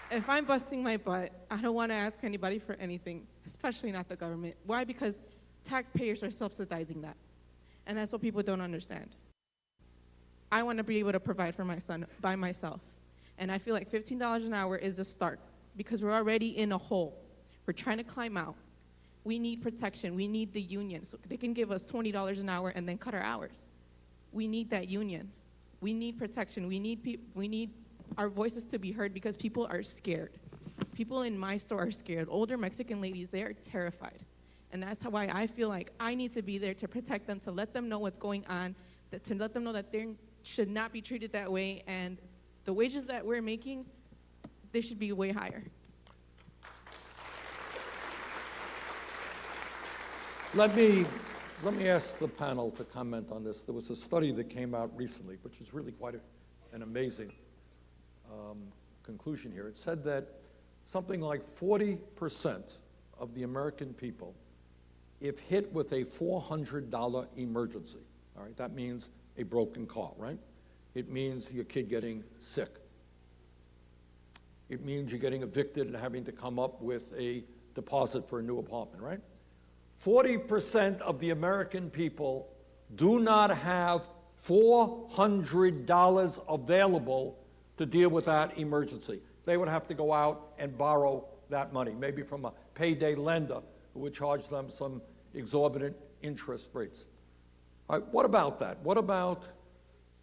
If I'm busting my butt, I don't want to ask anybody for anything, especially not the government. Why? Because taxpayers are subsidizing that. And that's what people don't understand. I want to be able to provide for my son by myself. And I feel like $15 an hour is a start because we're already in a hole. We're trying to climb out. We need protection. We need the union so they can give us $20 an hour and then cut our hours. We need that union. We need protection. We need our voices to be heard because people are scared. People in my store are scared. Older Mexican ladies, they are terrified. And that's why I feel like I need to be there to protect them, to let them know what's going on, to let them know that they should not be treated that way, and the wages that we're making, they should be way higher. Let me ask the panel to comment on this. There was a study that came out recently, which is really quite an amazing conclusion here. It said that something like 40% of the American people, if hit with a $400 emergency, all right, that means a broken car, right? It means your kid getting sick. It means you're getting evicted and having to come up with a deposit for a new apartment, right? 40% of the American people do not have $400 available to deal with that emergency. They would have to go out and borrow that money, maybe from a payday lender who would charge them some exorbitant interest rates. All right, what about that? What about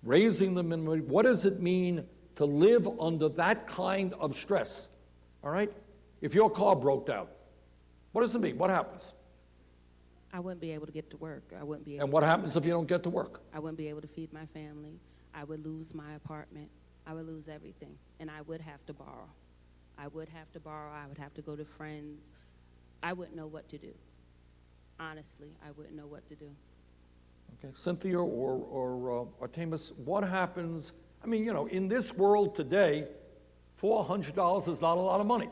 raising the minimum wage? What does it mean to live under that kind of stress? All right? If your car broke down, what does it mean? What happens? I wouldn't be able to get to work. I wouldn't be able And what happens if you don't get to work? I wouldn't be able to feed my family. I would lose my apartment. I would lose everything. And I would have to borrow. I would have to borrow. I would have to go to friends. I wouldn't know what to do. Honestly, I wouldn't know what to do. Okay, Cynthia or Artemis, what happens? I mean, you know, in this world today, $400 is not a lot of money.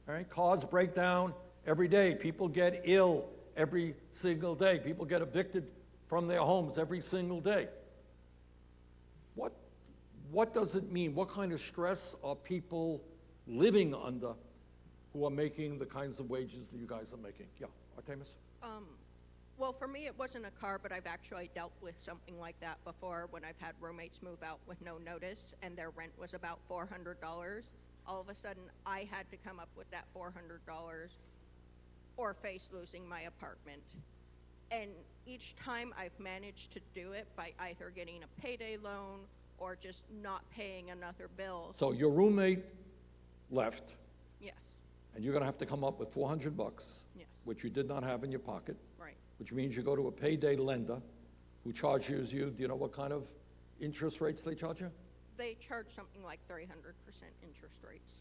All right, cars break down every day. People get ill every single day. People get evicted from their homes every single day. What does it mean? What kind of stress are people living under who are making the kinds of wages that you guys are making? Yeah, Artemis? Well, for me, it wasn't a car, but I've actually dealt with something like that before when I've had roommates move out with no notice and their rent was about $400. All of a sudden, I had to come up with that $400 or face losing my apartment. And each time I've managed to do it by either getting a payday loan or just not paying another bill. So your roommate left. Yes. And you're going to have to come up with $400, Yes. which you did not have in your pocket. Right. Which means you go to a payday lender who charges you, do you know what kind of interest rates they charge you? They charge something like 300% interest rates.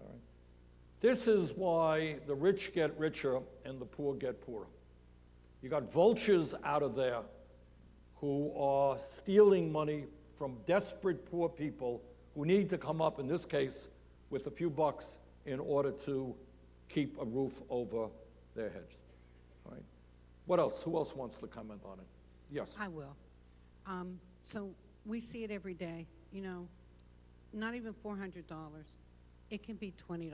All right. This is why the rich get richer and the poor get poorer. You got vultures out of there who are stealing money from desperate poor people who need to come up, in this case, with a few bucks in order to keep a roof over their heads. All right. What else? Who else wants to comment on it? Yes. I will. So we see it every day, you know, not even $400. It can be $20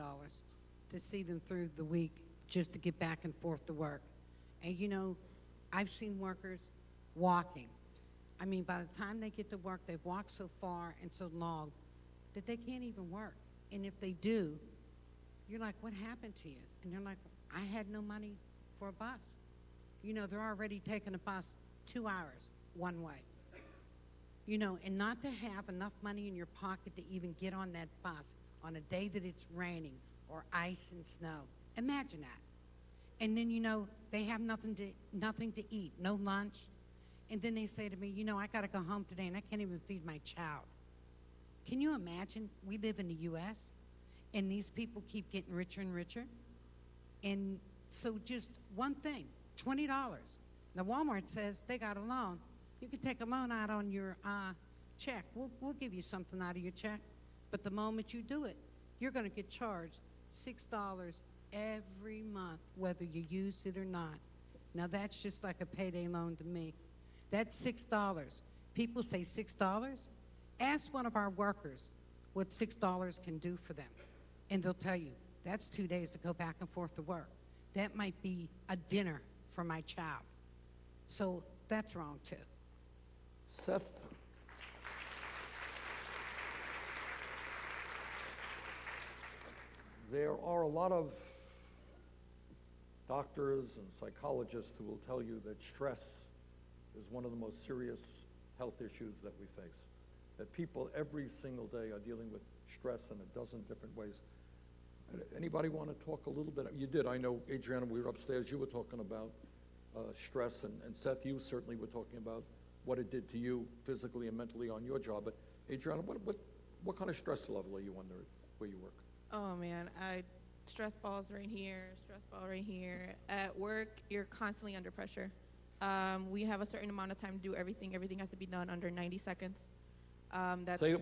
to see them through the week just to get back and forth to work. And, you know, I've seen workers walking. I mean, by the time they get to work, they've walked so far and so long that they can't even work. And if they do, you're like, what happened to you? And they're like, I had no money for a bus. You know, they're already taking a bus 2 hours one way. You know, and not to have enough money in your pocket to even get on that bus on a day that it's raining or ice and snow. Imagine that. And then, you know, they have nothing to eat, no lunch. And then they say to me, you know, I got to go home today and I can't even feed my child. Can you imagine? We live in the U.S. and these people keep getting richer and richer. And so just one thing, $20. Now Walmart says they got a loan. You can take a loan out on your check. We'll give you something out of your check. But the moment you do it, you're going to get charged $6 every month, whether you use it or not. Now that's just like a payday loan to me. That's $6. People say $6. Ask one of our workers what $6 can do for them. And they'll tell you, that's 2 days to go back and forth to work. That might be a dinner for my child. So that's wrong too. Seth? There are a lot of doctors and psychologists who will tell you that stress is one of the most serious health issues that we face. That people every single day are dealing with stress in a dozen different ways. Anybody want to talk a little bit? You did. I know, Adriana, we were upstairs. You were talking about stress, and Seth, you certainly were talking about what it did to you physically and mentally on your job. But Adriana, what kind of stress level are you under where you work? Oh man, stress balls right here, stress ball right here. At work, you're constantly under pressure. We have a certain amount of time to do everything. Everything has to be done under 90 seconds. Say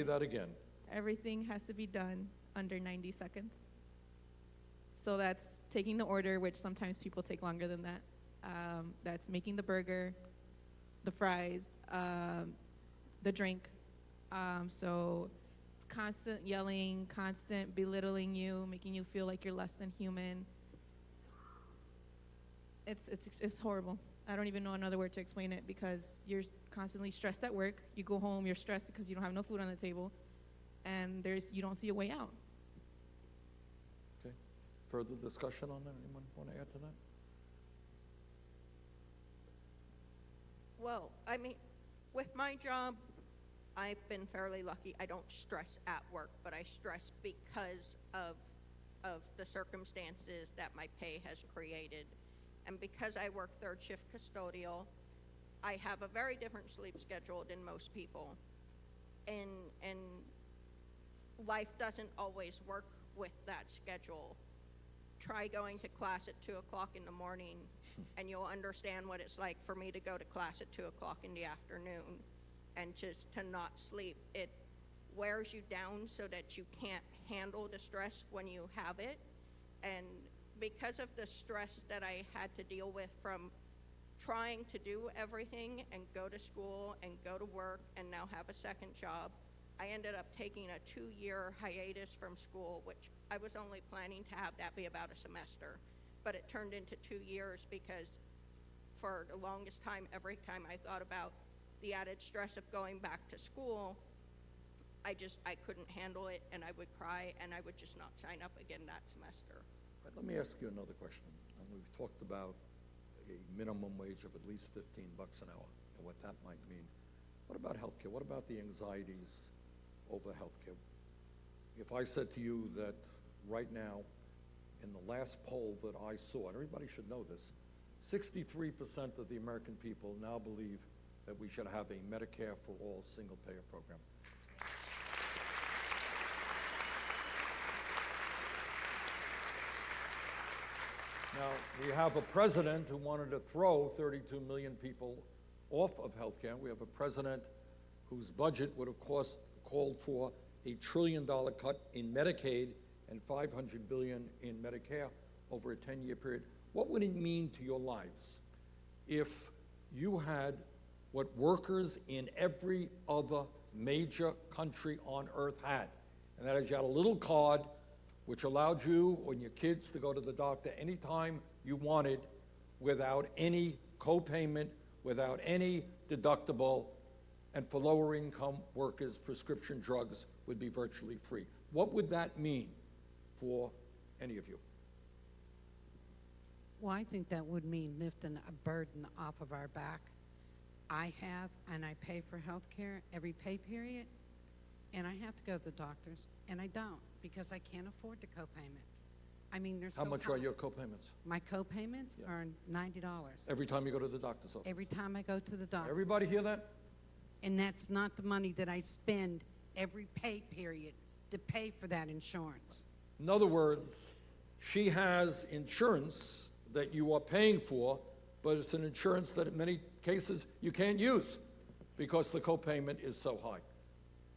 that again. Everything has to be done under 90 seconds. So that's taking the order, which sometimes people take longer than that. That's making the burger, the fries, the drink. So it's constant yelling, constant belittling you, making you feel like you're less than human. It's horrible. I don't even know another word to explain it because you're constantly stressed at work. You go home, you're stressed because you don't have no food on the table, and you don't see a way out. Okay. Further discussion on that? Anyone want to add to that? Well, I mean, with my job, I've been fairly lucky. I don't stress at work, but I stress because of the circumstances that my pay has created. And because I work third shift custodial, I have a very different sleep schedule than most people. And life doesn't always work with that schedule. Try going to class at 2 o'clock in the morning and you'll understand what it's like for me to go to class at 2 o'clock in the afternoon and just to not sleep. It wears you down so that you can't handle the stress when you have it. And because of the stress that I had to deal with from trying to do everything and go to school and go to work and now have a second job, I ended up taking a 2-year hiatus from school, which I was only planning to have that be about a semester. But it turned into 2 years because for the longest time, every time I thought about the added stress of going back to school, I couldn't handle it and I would cry and I would just not sign up again that semester. Right, let me ask you another question. And we've talked about a minimum wage of at least $15 an hour and what that might mean. What about healthcare? What about the anxieties over healthcare? If I said to you that right now, in the last poll that I saw, and everybody should know this, 63% of the American people now believe that we should have a Medicare for all single-payer program. Now, we have a president who wanted to throw 32 million people off of health care. We have a president whose budget would have called for $1 trillion cut in Medicaid and $500 billion in Medicare over a 10-year period. What would it mean to your lives if you had what workers in every other major country on earth had? And that is, you had a little card which allowed you and your kids to go to the doctor anytime you wanted without any co-payment, without any deductible, and for lower income workers, prescription drugs would be virtually free. What would that mean for any of you? Well, I think that would mean lifting a burden off of our back. I have, and I pay for health care every pay period, and I have to go to the doctors, and I don't because I can't afford the co-payments. I mean, there's How much are your co-payments? My co-payments are $90. Every time you go to the doctor's office? Every time I go to the doctor. Everybody hear that? And that's not the money that I spend every pay period to pay for that insurance. In other words, she has insurance that you are paying for, but it's an insurance that in many cases you can't use because the copayment is so high.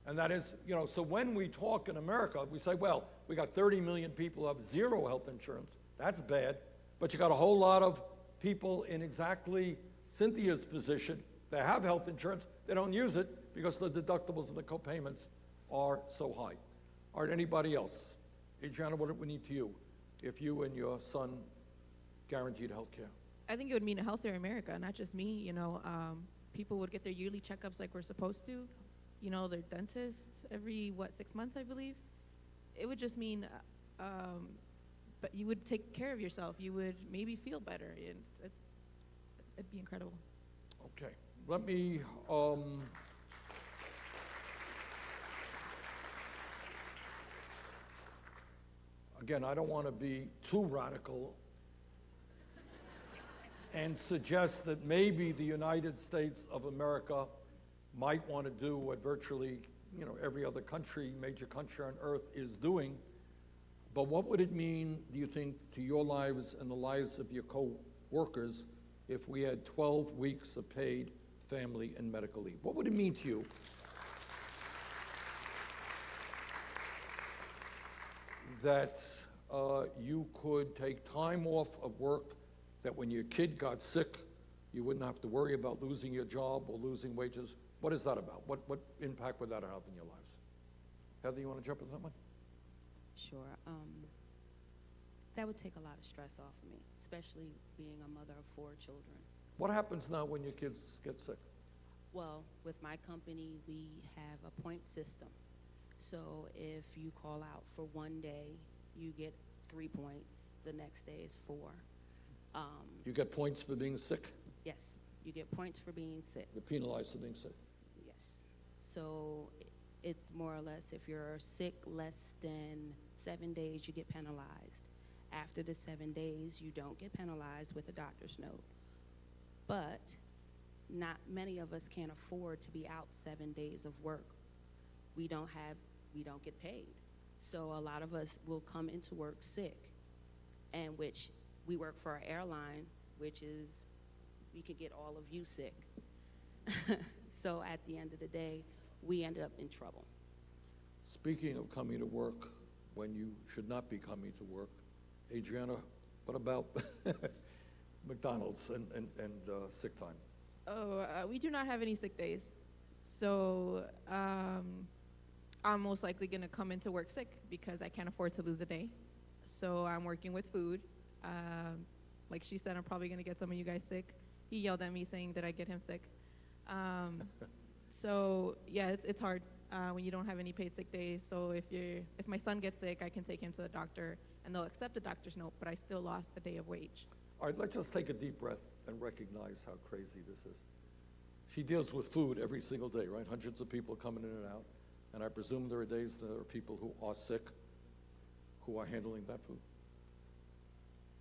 And that is, so when we talk in America, we say, well, we got 30 million people who have zero health insurance. That's bad. But you got a whole lot of people in exactly Cynthia's position that have health insurance. They don't use it because the deductibles and the copayments are so high. All right, anybody else? Adriana, what would we need to you if you and your son guaranteed health care? I think it would mean a healthier America, not just me. People would get their yearly checkups like we're supposed to. Their dentist every, 6 months, I believe. It would just mean, but you would take care of yourself. You would maybe feel better. It'd be incredible. Okay, let me, again, I don't want to be too radical and suggest that maybe the United States of America might want to do what virtually, every other country, major country on earth is doing. But what would it mean, do you think, to your lives and the lives of your co-workers if we had 12 weeks of paid family and medical leave? What would it mean to you? That you could take time off of work, that when your kid got sick, you wouldn't have to worry about losing your job or losing wages. What is that about? What impact would that have in your lives? Heather, you want to jump into that one? Sure. That would take a lot of stress off of me, especially being a mother of 4 children. What happens now when your kids get sick? Well, with my company, we have a point system. So if you call out for one day, you get 3 points. The next day is 4. You get points for being sick? Yes, you get points for being sick. You're penalized for being sick? Yes. So it's more or less if you're sick less than 7 days, you get penalized. After the 7 days, you don't get penalized with a doctor's note. But not many of us can afford to be out 7 days of work. We don't get paid. So a lot of us will come into work sick, and which we work for an airline, which is we could get all of you sick. So at the end of the day, we ended up in trouble. Speaking of coming to work when you should not be coming to work, Adriana, what about McDonald's and sick time? Oh, we do not have any sick days. So I'm most likely going to come into work sick because I can't afford to lose a day. So I'm working with food. Like she said, I'm probably going to get some of you guys sick. He yelled at me saying that I get him sick. So yeah, it's hard when you don't have any paid sick days. So if my son gets sick, I can take him to the doctor and they'll accept the doctor's note, but I still lost a day of wage. All right, let's just take a deep breath and recognize how crazy this is. She deals with food every single day, right? Hundreds of people coming in and out. And I presume there are days there are people who are sick who are handling that food.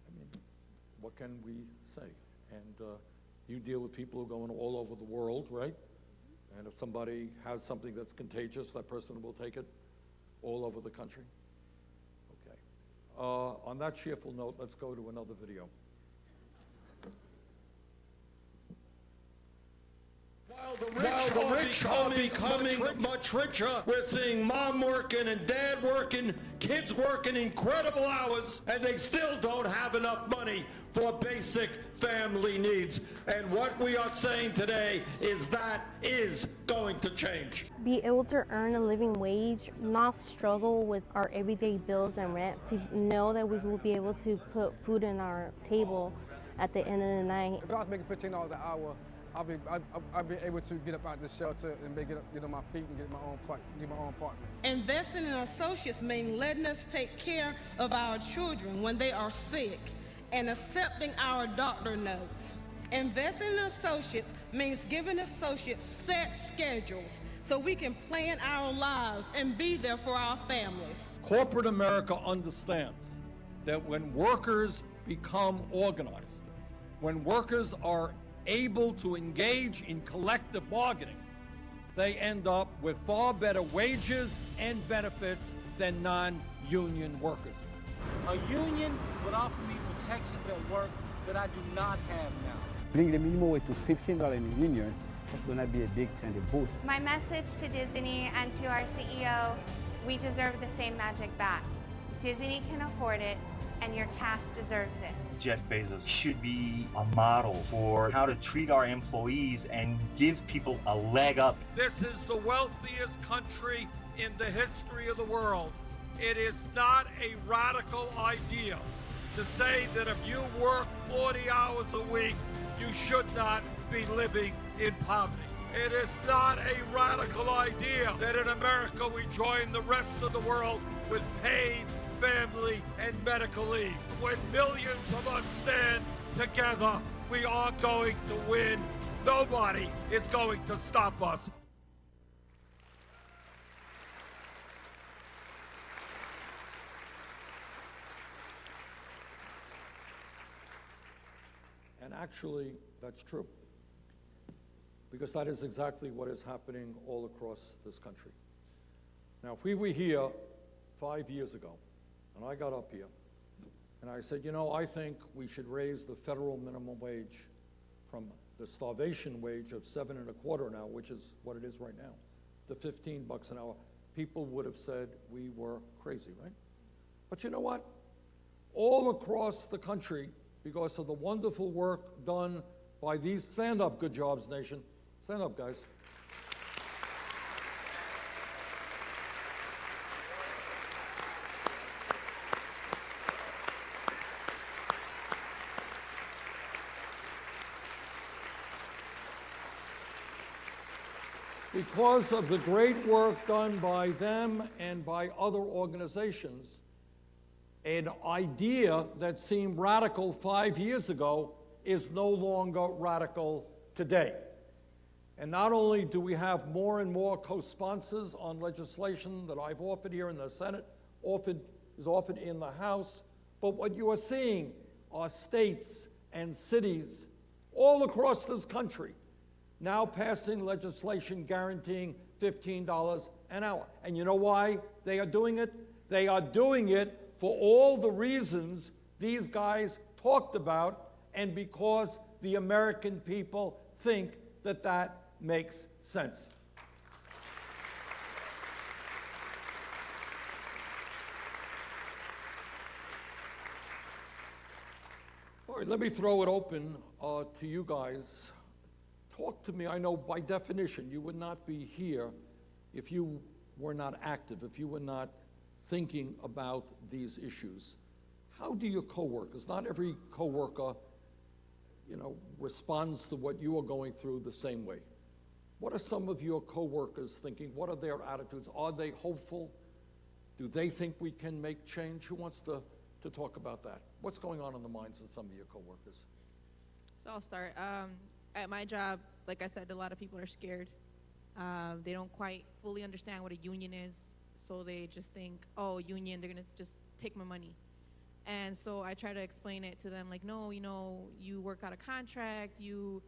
I mean, what can we say? And you deal with people who are going all over the world, right? And if somebody has something that's contagious, that person will take it all over the country. Okay. On that cheerful note, let's go to another video. While the rich are becoming much richer, we're seeing mom working and dad working, kids working incredible hours, and they still don't have enough money for basic family needs. And what we are saying today is that is going to change. Be able to earn a living wage, not struggle with our everyday bills and rent, to know that we will be able to put food on our table at the end of the night. If I was making $15 an hour, I'll be able to get up out of the shelter and get on my feet and get my own apartment. Investing in associates means letting us take care of our children when they are sick and accepting our doctor notes. Investing in associates means giving associates set schedules so we can plan our lives and be there for our families. Corporate America understands that when workers become organized, when workers are able to engage in collective bargaining, they end up with far better wages and benefits than non-union workers. A union would offer me protections at work that I do not have now. Bring the minimum wage to $15 in the union, that's going to be a big change, a boost. My message to Disney and to our CEO, we deserve the same magic back. Disney can afford it, and your cast deserves it. Jeff Bezos should be a model for how to treat our employees and give people a leg up. This is the wealthiest country in the history of the world. It is not a radical idea to say that if you work 40 hours a week, you should not be living in poverty. It is not a radical idea that in America we join the rest of the world with paid family and medical leave. When millions of us stand together, we are going to win. Nobody is going to stop us. And actually, that's true. Because that is exactly what is happening all across this country. Now, if we were here 5 years ago, and I got up here, and I said, you know, I think we should raise the federal minimum wage from the starvation wage of $7.25 now, which is what it is right now, to $15 an hour, people would have said we were crazy, right? But you know what? All across the country, because of the wonderful work done by these, stand up, Good Jobs Nation, stand up, guys. Because of the great work done by them and by other organizations, an idea that seemed radical 5 years ago is no longer radical today. And not only do we have more and more co-sponsors on legislation that I've offered here in the Senate, is offered in the House, but what you are seeing are states and cities all across this country now passing legislation guaranteeing $15 an hour. And you know why they are doing it? They are doing it for all the reasons these guys talked about, and because the American people think that that makes sense. All right, let me throw it open to you guys. Talk to me. I know by definition you would not be here if you were not active, if you were not thinking about these issues. How do your coworkers, not every coworker, responds to what you are going through the same way. What are some of your coworkers thinking? What are their attitudes? Are they hopeful? Do they think we can make change? Who wants to talk about that? What's going on in the minds of some of your coworkers? So I'll start. At my job, like I said, a lot of people are scared. They don't quite fully understand what a union is, so they just think, oh, union, they're gonna just take my money. And so I try to explain it to them, like, no, you work out a contract, you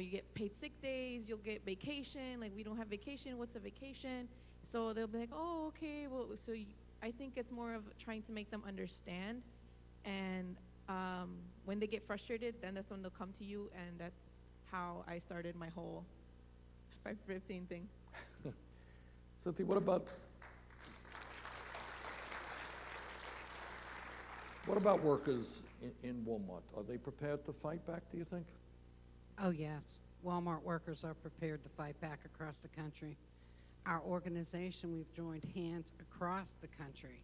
get paid sick days, you'll get vacation, like we don't have vacation, what's a vacation? So they'll be like, oh, okay, well, so I think it's more of trying to make them understand. And when they get frustrated, then that's when they'll come to you, and that's how I started my whole 515 thing. Cynthia, what about workers in Walmart? Are they prepared to fight back, do you think? Oh, yes. Walmart workers are prepared to fight back across the country. Our organization, we've joined hands across the country,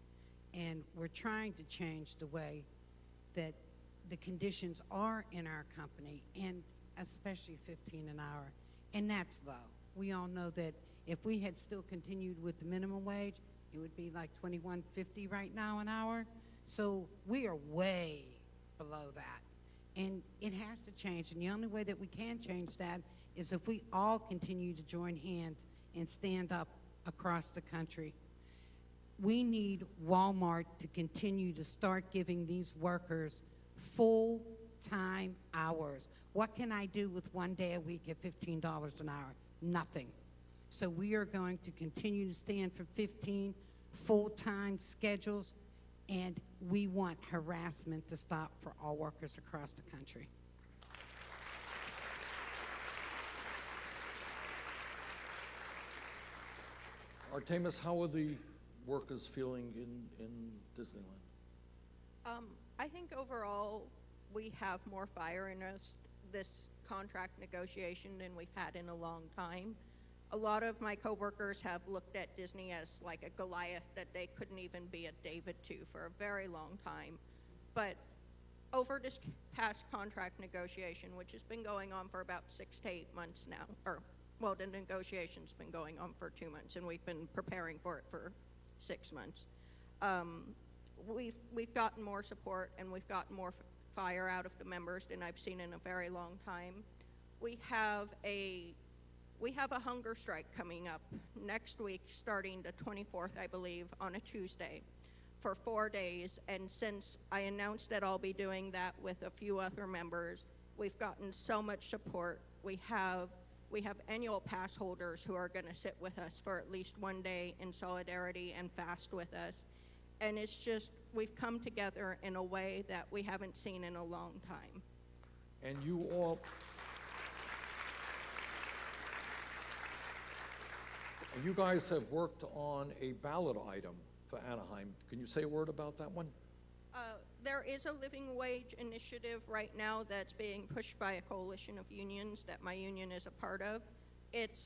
and we're trying to change the way that the conditions are in our company, and especially 15 an hour, and that's low. We all know that if we had still continued with the minimum wage, it would be like $21.50 right now an hour. So we are way below that. And it has to change, and the only way that we can change that is if we all continue to join hands and stand up across the country. We need Walmart to continue to start giving these workers full-time hours. What can I do with 1 day a week at $15 an hour? Nothing. So we are going to continue to stand for 15 full-time schedules, and we want harassment to stop for all workers across the country. Artemis, how are the workers feeling in Disneyland? I think overall we have more fire in us this contract negotiation than we've had in a long time. A lot of my coworkers have looked at Disney as like a Goliath that they couldn't even be a David to for a very long time. But over this past contract negotiation, which has been going on for about 6 to 8 months now, or well, the negotiation's been going on for 2 months, and we've been preparing for it for 6 months. We've gotten more support, and we've gotten more fire out of the members than I've seen in a very long time. We have a hunger strike coming up next week, starting the 24th, I believe, on a Tuesday, for 4 days. And since I announced that I'll be doing that with a few other members, we've gotten so much support. We have annual pass holders who are going to sit with us for at least 1 day in solidarity and fast with us. And it's just, we've come together in a way that we haven't seen in a long time. And you all, you guys have worked on a ballot item for Anaheim. Can you say a word about that one? There is a living wage initiative right now that's being pushed by a coalition of unions that my union is a part of. It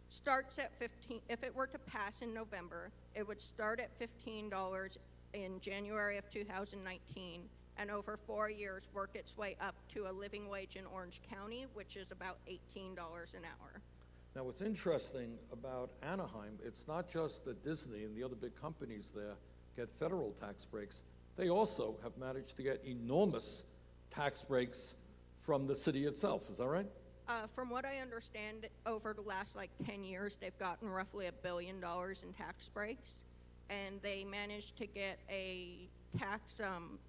starts at $15, if it were to pass in November, it would start at $15 in January of 2019, and over 4 years work its way up to a living wage in Orange County, which is about $18 an hour. Now, what's interesting about Anaheim, it's not just that Disney and the other big companies there get federal tax breaks. They also have managed to get enormous tax breaks from the city itself. Is that right? From what I understand, over the last 10 years, they've gotten roughly $1 billion in tax breaks, and they managed to get a tax,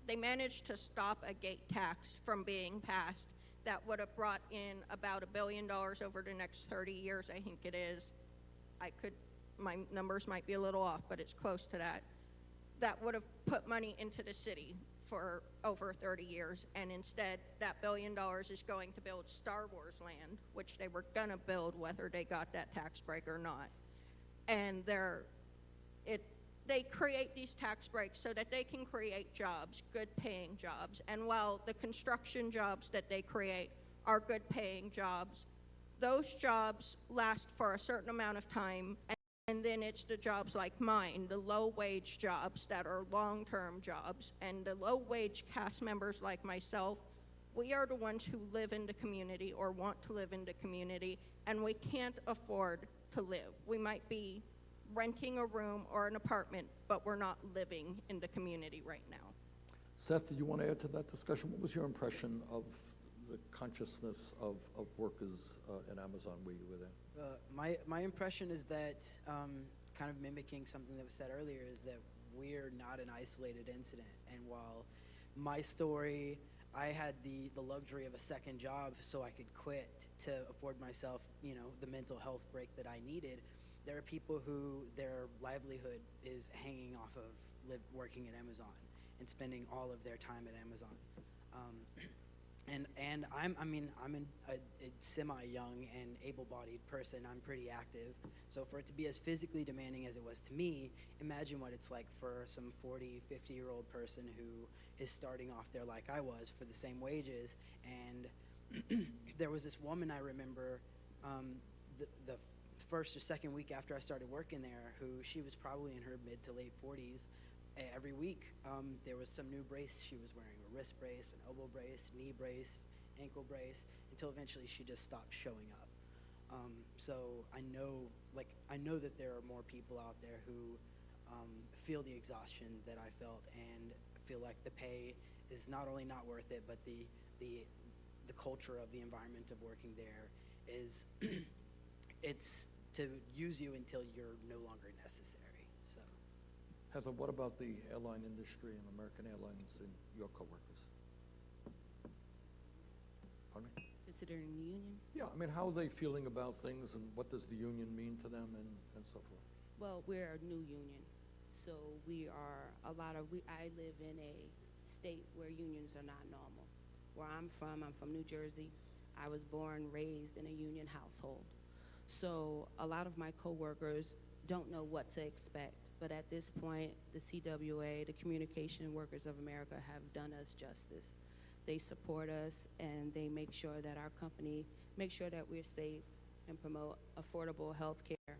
they managed to stop a gate tax from being passed that would have brought in about $1 billion over the next 30 years, I think it is. My numbers might be a little off, but it's close to that. That would have put money into the city for over 30 years, and instead that $1 billion is going to build Star Wars Land, which they were gonna build whether they got that tax break or not. And they create these tax breaks so that they can create jobs, good paying jobs. And while the construction jobs that they create are good paying jobs, those jobs last for a certain amount of time, and then it's the jobs like mine, the low-wage jobs that are long-term jobs. And the low-wage cast members like myself, we are the ones who live in the community or want to live in the community, and we can't afford to live. We might be renting a room or an apartment, but we're not living in the community right now. Seth, did you want to add to that discussion? What was your impression of the consciousness of workers in Amazon where you were there? My impression is that, kind of mimicking something that was said earlier, is that we're not an isolated incident. And while my story, I had the luxury of a second job so I could quit to afford myself, the mental health break that I needed. There are people who their livelihood is hanging off of working at Amazon and spending all of their time at Amazon. And I'm a semi-young and able-bodied person. I'm pretty active. So for it to be as physically demanding as it was to me, imagine what it's like for some 40, 50-year-old person who is starting off there like I was for the same wages. And there was this woman I remember the first or second week after I started working there, who she was probably in her mid to late 40s. Every week there was some new brace she was wearing, a wrist brace, an elbow brace, knee brace, ankle brace, until eventually she just stopped showing up. So I know that there are more people out there who feel the exhaustion that I felt and feel like the pay is not only not worth it, but the culture of the environment of working there is it's to use you until you're no longer necessary. So, Heather, what about the airline industry and American Airlines and your coworkers? Pardon me? Considering the union? Yeah, I mean, how are they feeling about things, and what does the union mean to them, and so forth? Well, we're a new union, so I live in a state where unions are not normal. Where I'm from New Jersey. I was born, raised in a union household. So a lot of my coworkers don't know what to expect, but at this point, the CWA, the Communication Workers of America, have done us justice. They support us, and they make sure that our company make sure that we're safe and promote affordable health care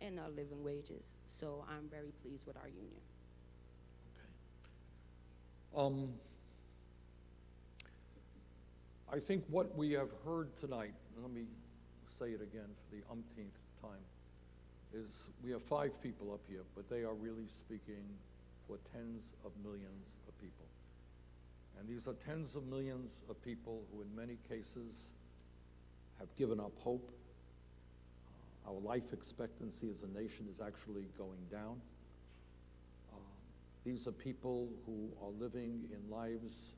and our living wages. So I'm very pleased with our union. I think what we have heard tonight, and let me say it again for the umpteenth time, is we have 5 people up here, but they are really speaking for tens of millions of people. And these are tens of millions of people who in many cases have given up hope. Our life expectancy as a nation is actually going down. These are people who are living in lives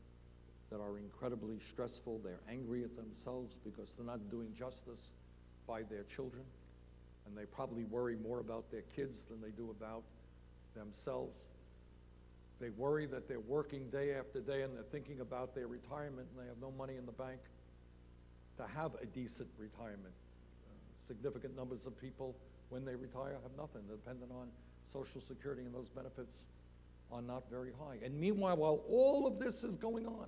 that are incredibly stressful. They're angry at themselves because they're not doing justice by their children. And they probably worry more about their kids than they do about themselves. They worry that they're working day after day and they're thinking about their retirement and they have no money in the bank to have a decent retirement. Significant numbers of people, when they retire, have nothing. They're dependent on Social Security, and those benefits are not very high. And meanwhile, while all of this is going on,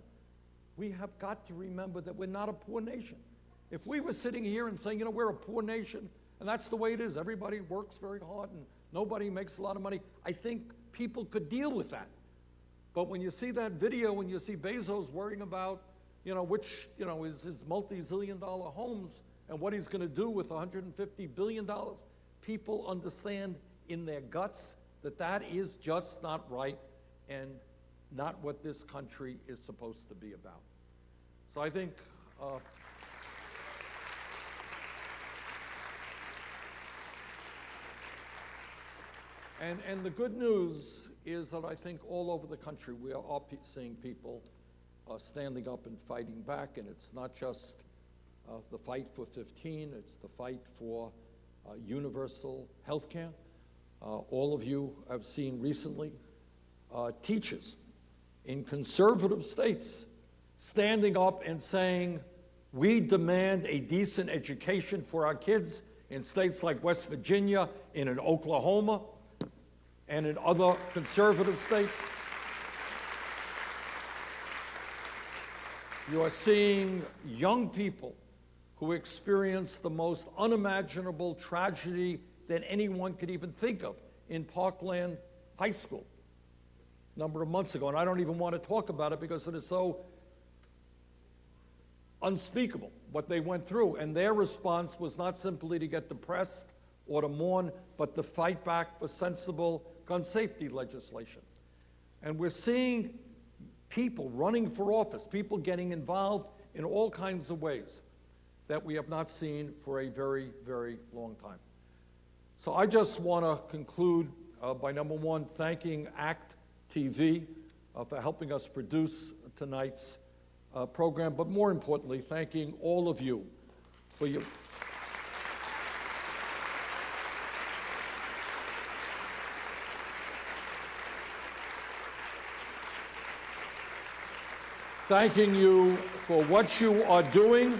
we have got to remember that we're not a poor nation. If we were sitting here and saying, you know, we're a poor nation, and that's the way it is, everybody works very hard and nobody makes a lot of money, I think people could deal with that. But when you see that video, when you see Bezos worrying about, you know, which, you know, is his multi-zillion-dollar homes and what he's going to do with $150 billion, people understand in their guts that that is just not right and not what this country is supposed to be about. So I think and the good news is that I think all over the country we are seeing people standing up and fighting back, and it's not just the fight for 15, it's the fight for universal health care. All of you have seen recently teachers in conservative states standing up and saying, we demand a decent education for our kids in states like West Virginia, in Oklahoma, and in other conservative states. You are seeing young people who experience the most unimaginable tragedy that anyone could even think of in Parkland High School a number of months ago. And I don't even want to talk about it because it is so unspeakable what they went through. And their response was not simply to get depressed or to mourn, but to fight back for sensible gun safety legislation. And we're seeing people running for office, people getting involved in all kinds of ways that we have not seen for a very, very long time. So I just want to conclude by, number one, thanking ACT TV for helping us produce tonight's program, but more importantly, thanking all of you for your... thanking you for what you are doing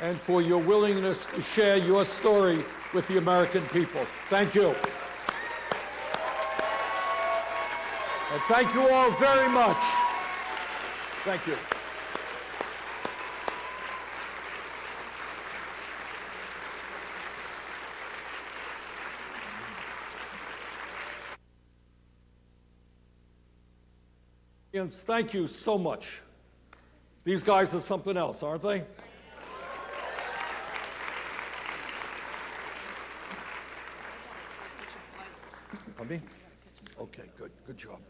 and for your willingness to share your story with the American people. Thank you. And thank you all very much. Thank you. Thank you so much. These guys are something else, aren't they? Pardon me? Okay, good. Good job.